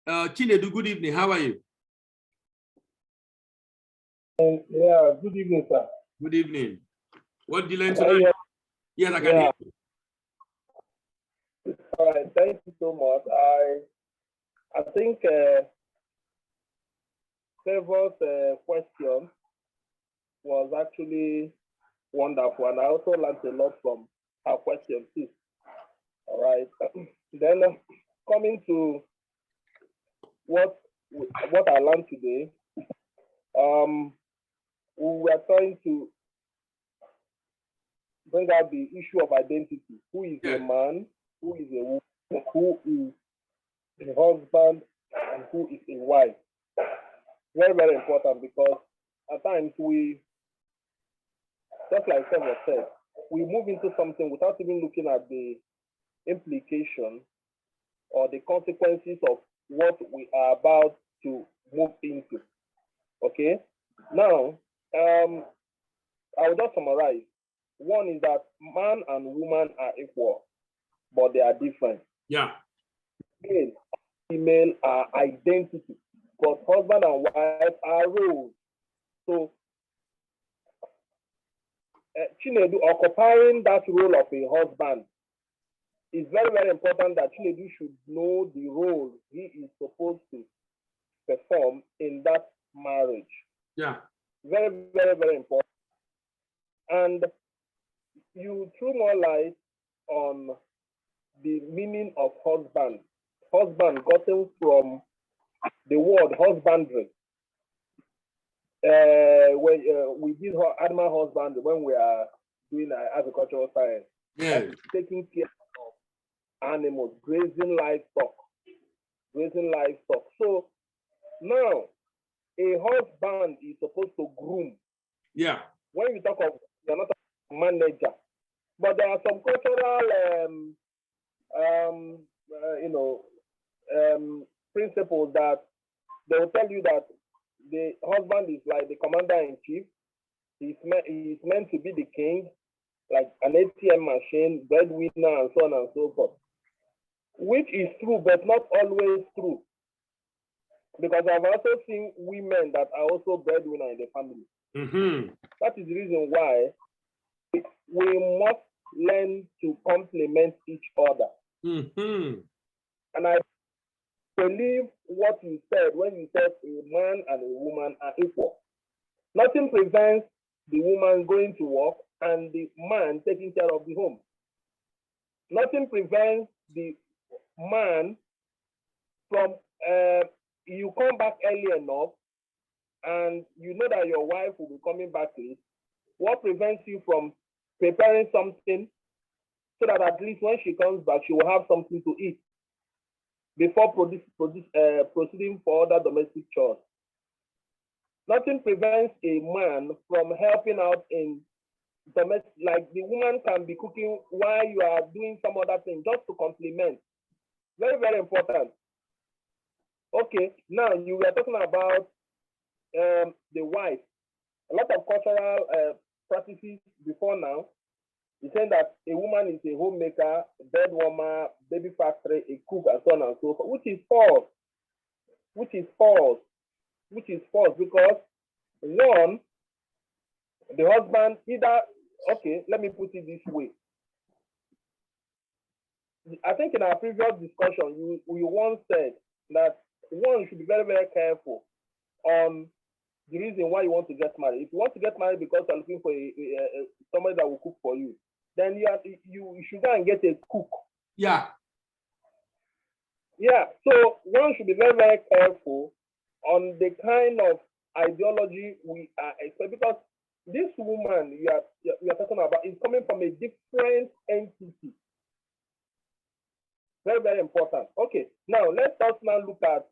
Chinedu, good evening. How are you? Yeah, good evening, sir. Good evening. What did you learn tonight? Yes, I can hear you. All right, thank you so much. I think Trevor's question was actually wonderful, and I also learned a lot from her question too. All right. Then coming to what I learned today, we were trying to bring out the issue of identity. Who is a man? Who is a woman? Who is a husband? And who is a wife? Very, very important, because at times we, just like Trevor said, we move into something without even looking at the implication or the consequences of what we are about to move into. Okay? Now, I will just summarize. One is that man and woman are equal, but they are different. Yeah. Male and female are identity, but husband and wife are roles. So, Chinedu occupying that role of a husband, it's very, very important that Chinedu should know the role he is supposed to perform in that marriage. Yeah. Very, very, very important. And you threw more light on the meaning of husband. Husband gotten from the word husbandry. When we did animal husbandry when we are doing agricultural science. Yeah. Taking care of animals, grazing livestock. So now a husband is supposed to groom. Yeah. When we talk of, you're not a manager, but there are some cultural principles that they will tell you that the husband is like the commander-in-chief. He's meant to be the king, like an ATM machine, breadwinner, and so on and so forth. Which is true, but not always true. Because I've also seen women that are also breadwinner in the family. Mm-hmm. That is the reason why we must learn to complement each other. Mm-hmm. And I believe what you said when you said a man and a woman are equal. Nothing prevents the woman going to work and the man taking care of the home. Nothing prevents the man from, you come back early enough and you know that your wife will be coming back late. What prevents you from preparing something so that at least when she comes back, she will have something to eat before proceeding for other domestic chores? Nothing prevents a man from helping out in domestic, like the woman can be cooking while you are doing some other thing, just to complement. Very, very important. Okay, now you were talking about the wife. A lot of cultural practices before now, you saying that a woman is a homemaker, a bed warmer, baby factory, a cook, and so on and so forth, which is false. Because one, the husband either, okay, let me put it this way. I think in our previous discussion, we once said that one should be very, very careful on the reason why you want to get married. If you want to get married because you're looking for somebody that will cook for you, then you should go and get a cook. Yeah. Yeah. So one should be very, very careful on the kind of ideology we are expecting, because this woman you are talking about is coming from a different entity. Very, very important. Okay. Now let's also now look at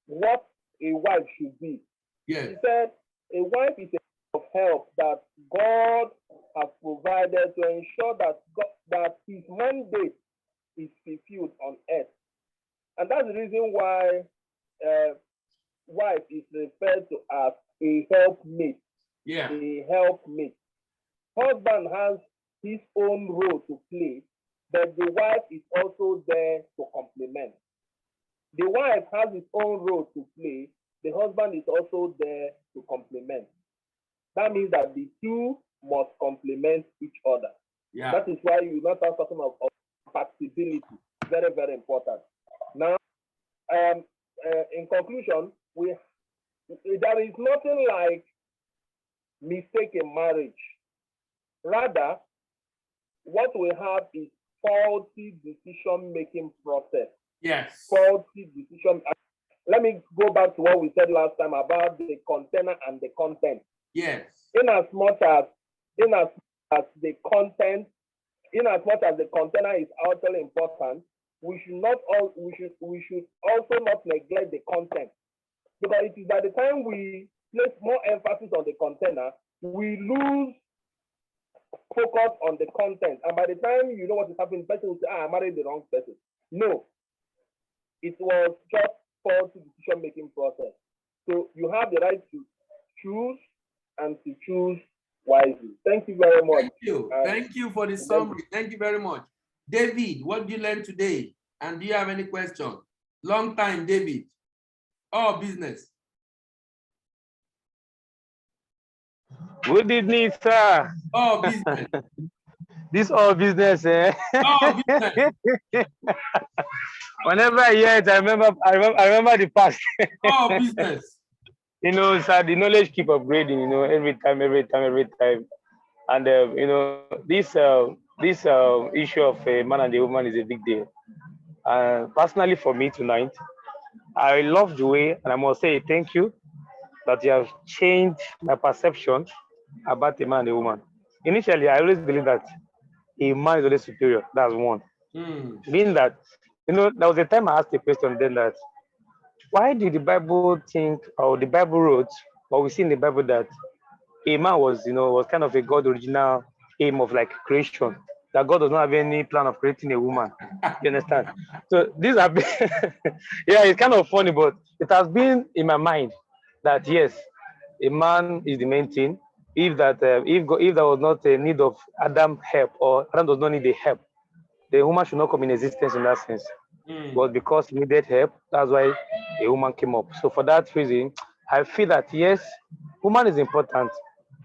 what a wife should be. Yes. He said a wife is a of help that God has provided to ensure that his mandate is fulfilled on earth. And that's the reason why wife is referred to as a helpmate. Yeah. A helpmate. Husband has his own role to play, but the wife is also there to complement. The wife has his own role to play, the husband is also there to complement. That means that the two must complement each other. Yeah. That is why you not start talking of compatibility. Very, very important. Now, in conclusion, there is nothing like mistake in marriage. Rather, what we have is faulty decision-making process. Yes. Faulty decision. Let me go back to what we said last time about the container and the content. Yes. In as much as the container is utterly important, we should also not neglect the content, because it is by the time we place more emphasis on the container, we lose focus on the content, and by the time you know what is happening, the person will say, I married the wrong person. No, it was just faulty decision-making process. So you have the right to choose and to choose wisely. Thank you very much. Thank you. Thank you for the summary. Thank you very much. David, what did you learn today? And do you have any questions? Long time, David. All business. Good evening, sir. All business. This all business, eh? All business. Whenever I hear it, I remember the past. All business. You know, sir, the knowledge keep upgrading, you know, every time. And, you know, this this issue of a man and a woman is a big deal. Personally, for me tonight, I love the way, and I must say thank you that you have changed my perception about a man and a woman. Initially, I always believe that a man is always superior. That's one. Meaning that, there was a time I asked a question then that why did the Bible think, or the Bible wrote, or we see in the Bible that a man was kind of a God original aim of like creation, that God does not have any plan of creating a woman. You understand? So these are, yeah, it's kind of funny, but it has been in my mind that yes, a man is the main thing. If there was not a need of Adam help, or Adam does not need the help, the woman should not come in existence in that sense. But because he needed help, that's why a woman came up. So for that reason, I feel that yes, woman is important.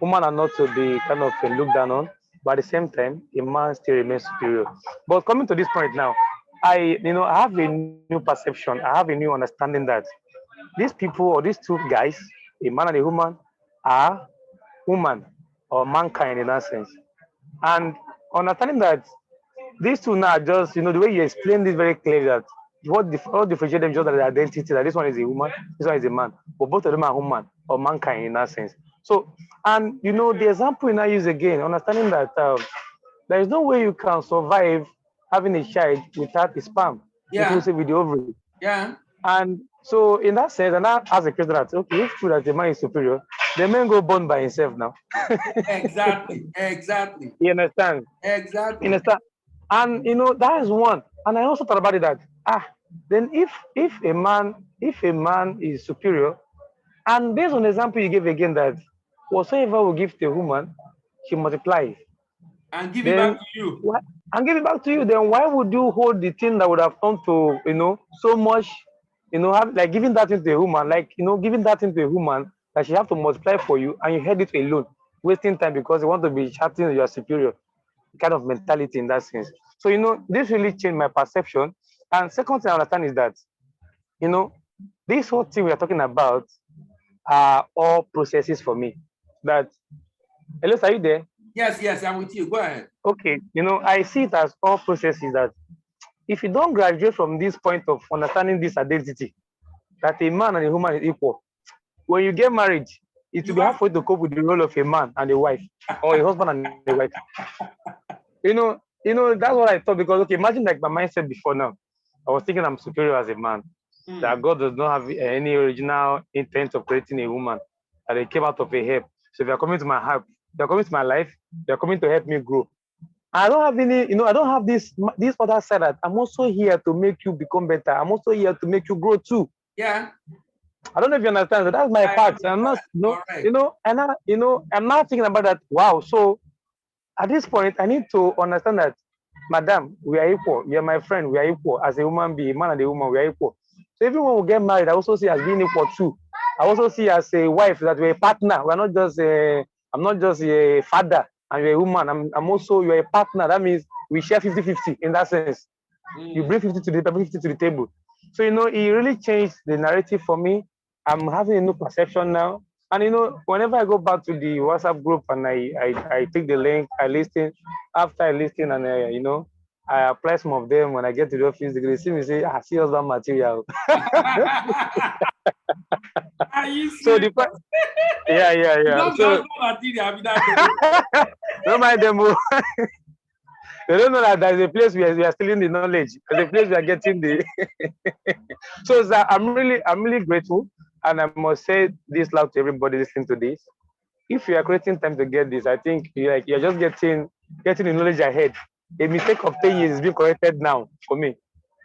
Women are not to be kind of looked down on, but at the same time, a man still remains superior. But coming to this point now, I have a new perception. I have a new understanding that these people or these two guys, a man and a woman, are woman or mankind in that sense. And understanding that these two now just, the way you explain this very clearly that what differentiate them just that the identity that this one is a woman, this one is a man, but both of them are human or mankind in that sense. So, and the example you now use again, understanding that there is no way you can survive having a child without a sperm, inclusive with the ovary. Yeah. And so, in that sense, and I ask the question that okay, if true that the man is superior, the man go born by himself now. Exactly. Exactly. You understand? Exactly. You understand? And that is one. And I also thought about it that then if a man is superior, and based on the example you gave again that whatsoever we give to a woman, she multiplies. And give it back Then to you. why, and give it back to you. Then why would you hold the thing that would have come to so much, like giving that thing to a woman, like giving that thing to a woman that she have to multiply for you, and you held it alone, wasting time because you want to be chatting you are superior kind of mentality in that sense. So, this really changed my perception. And second thing I understand is that, you know, this whole thing we are talking about are all processes for me. That, hello, are you there? Yes, I'm with you. Go ahead. Okay, I see it as all processes that if you don't graduate from this point of understanding this identity, that a man and a woman is equal, when you get married, it will be hard for you to cope with the role of a man and a wife, or a husband and a wife. That's what I thought because okay, imagine like my mindset before now. I was thinking I'm superior as a man, that God does not have any original intent of creating a woman, that they came out of a help. So if you're coming to my help, you're coming to my life, you're coming to help me grow. I don't have any, I don't have this other side that I'm also here to make you become better. I'm also here to make you grow too. Yeah. I don't know if you understand. So that's my part. I'm not, I'm not thinking about that. Wow. So at this point, I need to understand that, madam, we are equal. You are my friend. We are equal. As a woman being, a man and a woman, we are equal. So even when we get married, I also see as being equal too. I also see as a wife that we're a partner. We're not just I'm not just a father and you're a woman. I'm also, you're a partner. That means we share 50-50 in that sense. You bring 50 to the table, 50 to the table. So, it really changed the narrative for me. I'm having a new perception now. And whenever I go back to the WhatsApp group and I take the link, I listen. After I listen and I apply some of them when I get to the office, they see me say, see husband material. Are you So serious? yeah. So don't mind them. They don't know that there's a place where we are stealing the knowledge. There's a place we are getting the. So sir, I'm really grateful, and I must say this loud to everybody listening to this. If you are creating time to get this, I think you're just getting the knowledge ahead. A mistake of 10 years is being corrected now for me.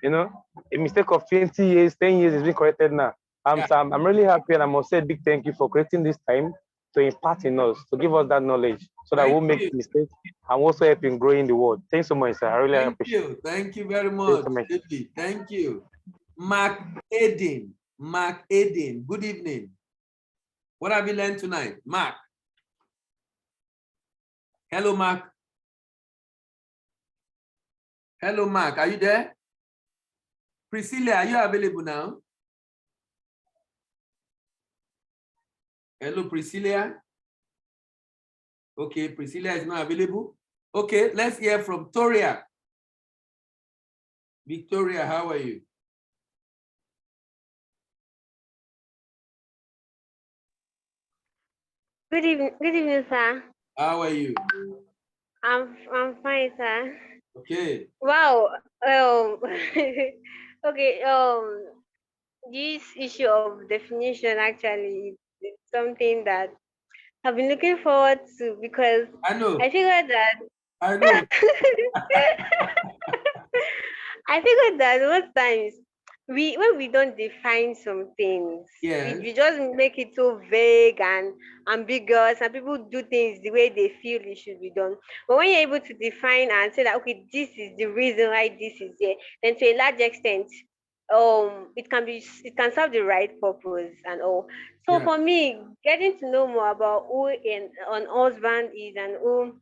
A mistake of 20 years, 10 years is being corrected now. I'm really happy, and I must say a big thank you for creating this time to impart in us, to give us that knowledge so that we'll make mistakes and also help in growing the world. Thanks so much, sir. I really appreciate it. Thank you very much. Thank you. Mark Eden. Good evening. What have you learned tonight? Mark. Hello, Mark. Hello, Mark. Are you there? Priscilla, are you available now? Hello, Priscilla. Okay, Priscilla is not available. Okay, let's hear from Toria. Victoria, how are you? Good evening, sir. How are you? I'm fine, sir. Okay. Wow. Okay. This issue of definition actually is something that I've been looking forward to because I know. I figured that I know. I figured that most times when we don't define some things, Yes. we just make it so vague and ambiguous, and people do things the way they feel it should be done. But when you're able to define and say that okay, this is the reason why this is here, then to a large extent, it can serve the right purpose and all. So Yeah. for me, getting to know more about who an husband is and who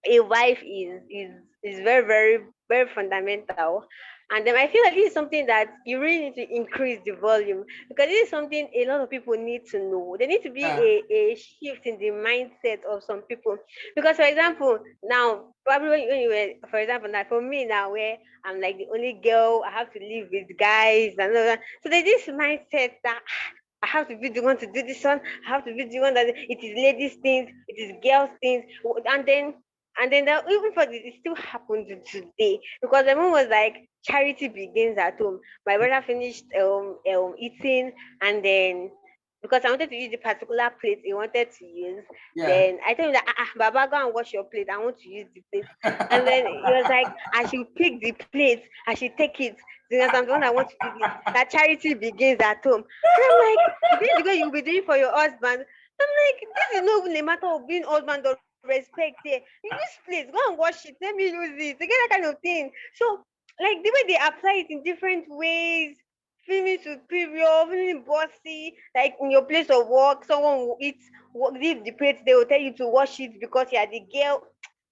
a wife is very fundamental. And then I feel like this is something that you really need to increase the volume, because this is something a lot of people need to know. There needs to be Yeah. a shift in the mindset of some people. Because for example, now probably when you were, for example, now for me now, where I'm like the only girl, I have to live with guys and all that. So there's this mindset that I have to be the one to do this one. I have to be the one that it is ladies' things, it is girls' things, and then even for this, it still happened today, because the mom was like, charity begins at home. My brother finished eating, and then because I wanted to use the particular plate he wanted to use, Yeah. then I told him that Baba, go and wash your plate. I want to use the plate. And then he was like, I should pick the plate, I should take it because I'm the one that wants to use it. That charity begins at home. And I'm like, this is the way you'll be doing for your husband. I'm like, this is not even a matter of being husband or respect here. You use plates, go and wash it, let me use it. To get that kind of thing. So, like the way they apply it in different ways, feeling superior, feeling bossy, like in your place of work, someone will leave the plate, they will tell you to wash it because you are the girl.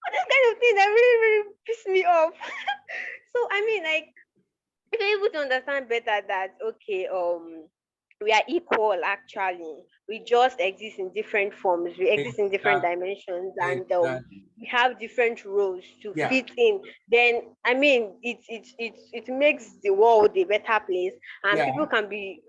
All those kind of things that really piss me off. So I mean, like, if you're able to understand better that okay, we are equal actually, we just exist in different forms, we exist in different Exactly. dimensions, and Exactly. we have different roles to Yeah. fit in. Then I mean, it makes the world a better place, and Yeah. people can be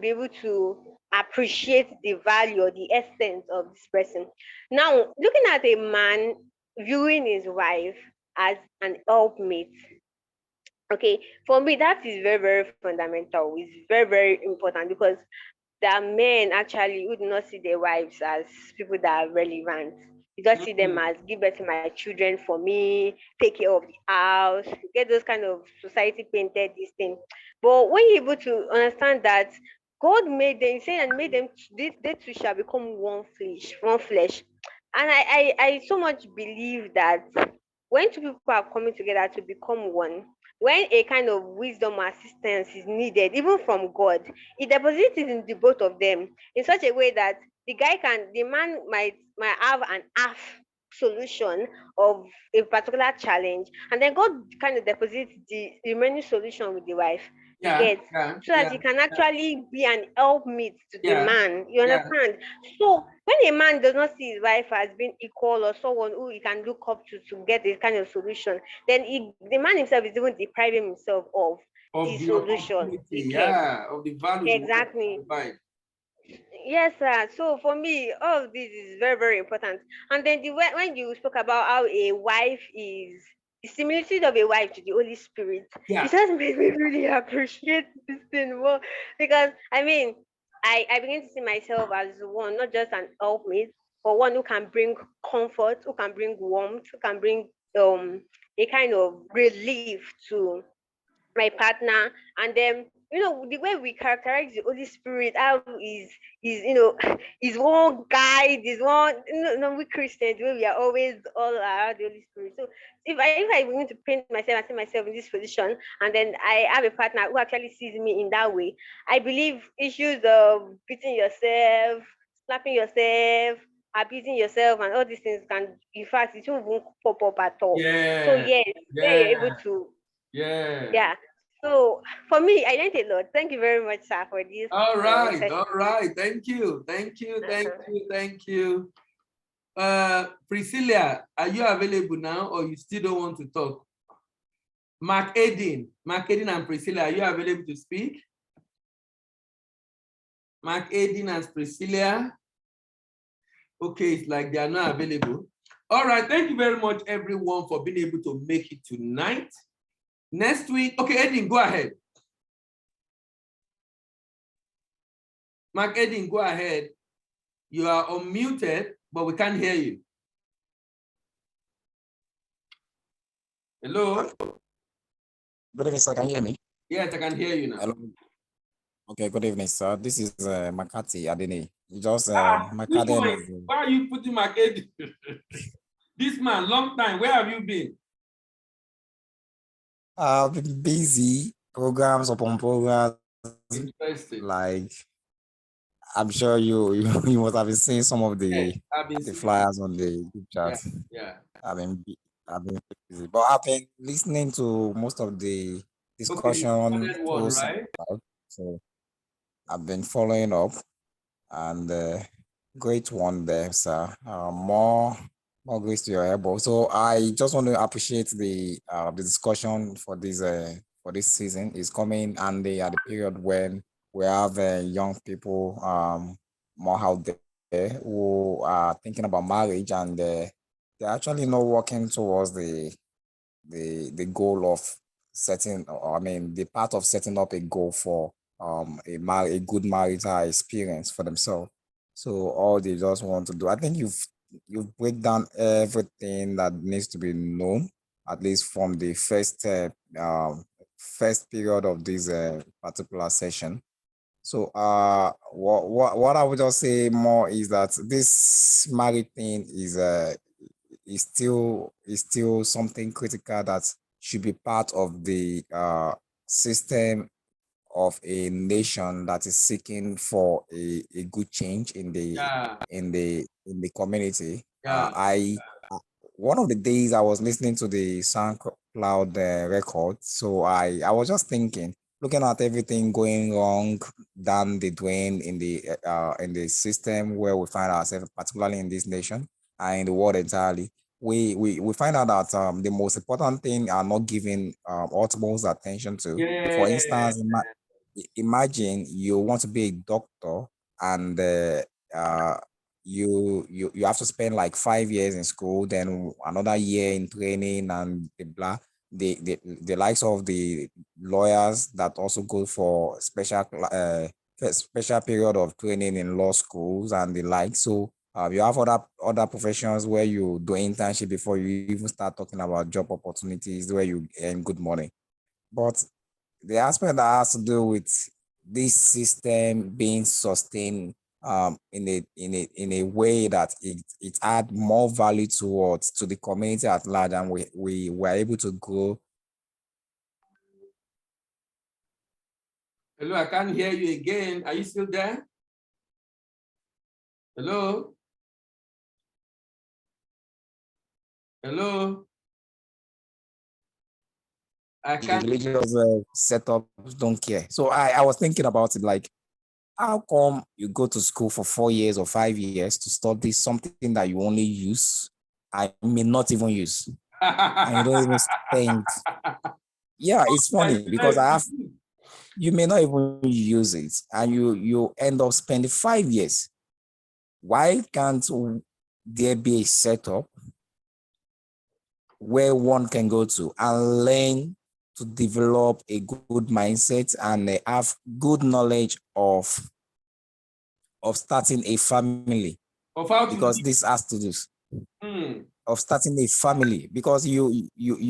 able to appreciate the value or the essence of this person. Now looking at a man viewing his wife as an helpmate. Okay, for me, that is very fundamental. It's very important, because there are men actually who do not see their wives as people that are relevant. You just see them Mhm. as give birth to my children for me, take care of the house, get those kind of society painted this thing. But when you're able to understand that God made them, saying and made them, they two shall become one flesh. And I so much believe that when two people are coming together to become one, when a kind of wisdom or assistance is needed, even from God, he deposits it in the both of them in such a way that the man might have an half solution of a particular challenge, and then God kind of deposits the remaining solution with the wife. You Yeah. get, Yeah. so that Yeah. he can actually be an helpmeet to the Yeah. man. You Yeah. understand? So when a man does not see his wife as being equal or someone who he can look up to get this kind of solution, then the man himself is even depriving himself of Of the the solution. You opportunity. get, Yeah. Of the value the wife exactly. provide. Yes, sir. So for me, all of this is very important. And then when you spoke about how a wife is the similitude of a wife to the Holy Spirit, it Yeah. just made me really appreciate this thing more, because I mean, I begin to see myself as one, not just an helpmate, but one who can bring comfort, who can bring warmth, who can bring a kind of relief to my partner. And then the way we characterize the Holy Spirit, how is is one guide, is one, we Christians, the way we are always all around the Holy Spirit. So if I begin to paint myself and see myself in this position, and then I have a partner who actually sees me in that way, I believe issues of beating yourself, slapping yourself, abusing yourself, and all these things can, in fact, it won't even pop up at all. So Yeah. yes, when you're able Yeah. to, Yeah. yeah. So for me, I learned a lot. Thank you very much, sir, for this All right. session. All right. Thank you. Thank you. Thank Uh-huh. you. Thank you. Priscilla, are you available now or you still don't want to talk? Mark Edin and Priscilla, are you available to speak? Mark Edin and Priscilla. Okay, it's like they are not available. All right, thank you very much, everyone, for being able to make it tonight. Next week, okay, Edin, go ahead. Mark Edin, go ahead. You are unmuted, but we can't hear you. Hello? Good evening, sir. Can you hear me? Yes, I can hear you now. Hello. Okay, good evening, sir. This is Makati Adene. Just Which Makati. one? Why are you putting Mark Edin? This man, long time. Where have you been? I've been busy, programs upon programs. Interesting. Like, I'm sure you must have been seeing some of the flyers on the group chat. Yeah. I've been busy, but I've been listening to most of the discussion posts, right? so I've been following up, and great one there, sir. More grace to your elbow. So I just want to appreciate the discussion for this season. Is coming and at the period when we have young people more out there who are thinking about marriage, and they're actually not working towards the goal of setting, I mean, the part of setting up a goal for a good marital experience for themselves. So all they just want to do, I think you've break down everything that needs to be known, at least from the first period of this particular session. So what I would just say more is that this married thing is still something critical that should be part of the system of a nation that is seeking for a good change in the community. One of the days I was listening to the SoundCloud record, so I was just thinking, looking at everything going wrong down the drain in the system where we find ourselves, particularly in this nation and in the world entirely. We find out that the most important thing are not giving utmost attention to. For instance, imagine you want to be a doctor, and you have to spend like 5 years in school, then another year in training, and the likes of the lawyers that also go for special period of training in law schools and the like. So you have other professions where you do internship before you even start talking about job opportunities where you earn good money. But the aspect that has to do with this system being sustained in a way that it add more value to the community at large, and we were able to grow. Hello, I can't hear you again. Are you still there? Hello? Hello? I can't. The religious setups don't care. So I was thinking about it, like, how come you go to school for 4 years or 5 years to study something that you only use, I may not even use, and you don't even spend. Yeah, it's funny because you may not even use it, and you end up spending 5 years. Why can't there be a setup where one can go to and learn to develop a good mindset and have good knowledge of starting a family? Because this has to do of starting a family, because you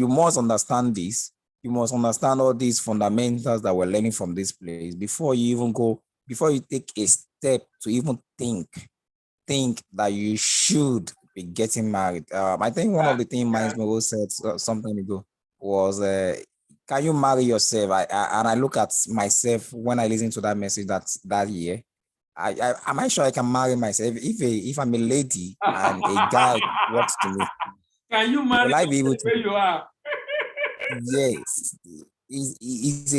must understand this. You must understand all these fundamentals that we're learning from this place before you take a step to even think that you should be getting married. I think one of the things Miles Monroe said some time ago was, can you marry yourself? And I look at myself when I listen to that message that year. Am I sure I can marry myself? If I'm a lady and a guy walks to me, can you marry will I be able to? where you are? Yes. Is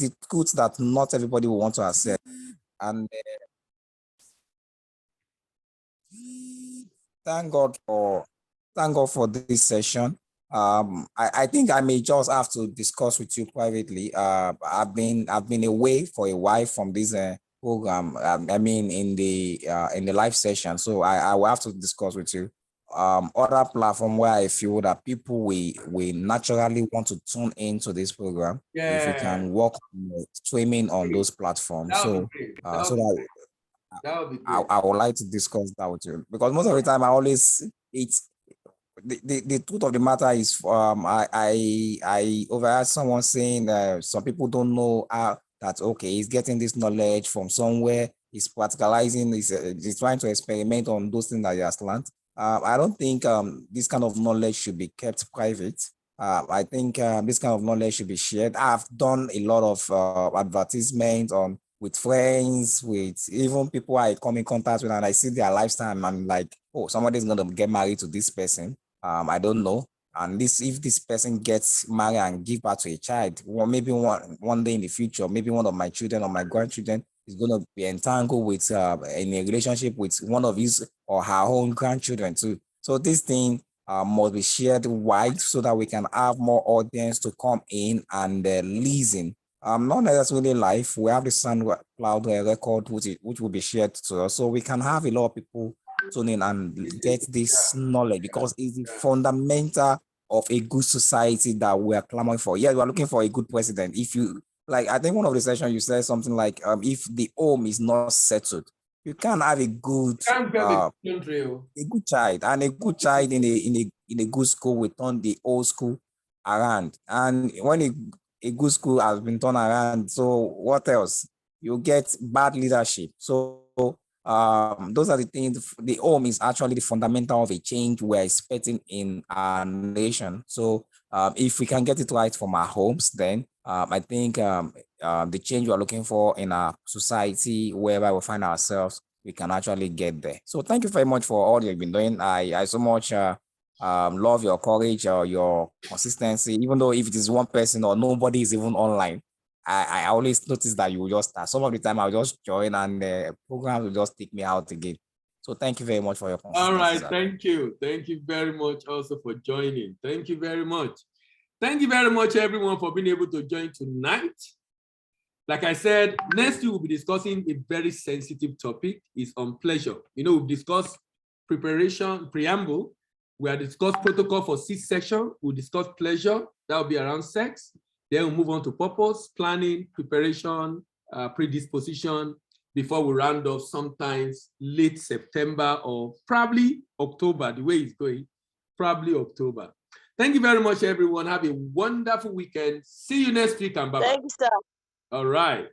it truth that not everybody will want to accept? And thank God for this session. I think I may just have to discuss with you privately. I've been away for a while from this program. I mean, in the live session, so I will have to discuss with you. Other platform where I feel that people we naturally want to tune into this program. If we Yeah, can work streaming on those platforms, that would so be great. so that That would be I, great. I would like to discuss that with you, because most of the time I always it's the truth of the matter is I overheard someone saying some people don't know how that okay, he's getting this knowledge from somewhere, he's practicalizing, he's trying to experiment on those things that he has learned. I don't think this kind of knowledge should be kept private. I think this kind of knowledge should be shared. I've done a lot of advertisements on with friends, with even people I come in contact with, and I see their lifestyle, and I'm like, oh, somebody's gonna get married to this person. I don't know. And this, if this person gets married and give birth to a child, or maybe one day in the future, maybe one of my children or my grandchildren is going to be entangled with in a relationship with one of his or her own grandchildren too. So this thing must be shared wide so that we can have more audience to come in and listen. Not necessarily live. We have the SoundCloud record, which will be shared to us, so we can have a lot of people tune in and get this knowledge, because it's the fundamental of a good society that we are clamoring for. Yeah, we are looking for a good president. If you like, I think one of the sessions you said something like, if the home is not settled, you can't have a good Can't get the country. a good child, and a good child in a good school will turn the old school around. And when a good school has been turned around, so what else? You get bad leadership. So those are the things. The home is actually the fundamental of a change we're expecting in our nation. So if we can get it right from our homes, then I think the change we're looking for in our society, wherever we find ourselves, we can actually get there. So thank you very much for all you've been doing. I so much love your courage or your consistency, even though if it is one person or nobody is even online. I always notice that you will just start. Some of the time I'll just join and the program will just take me out again. So thank you very much for your consistency. All right, thank you. Thank you very much also for joining. Thank you very much. Thank you very much, everyone, for being able to join tonight. Like I said, next week we'll be discussing a very sensitive topic, is on pleasure. You know, we've discussed preparation, preamble. We have discussed protocol for C-section. We'll discuss pleasure. That will be around sex. Then we'll move on to purpose, planning, preparation, predisposition, before we round off sometimes late September or probably October, the way it's going, probably October. Thank you very much, everyone. Have a wonderful weekend. See you next week, and bye-bye. Thank you, sir. All right.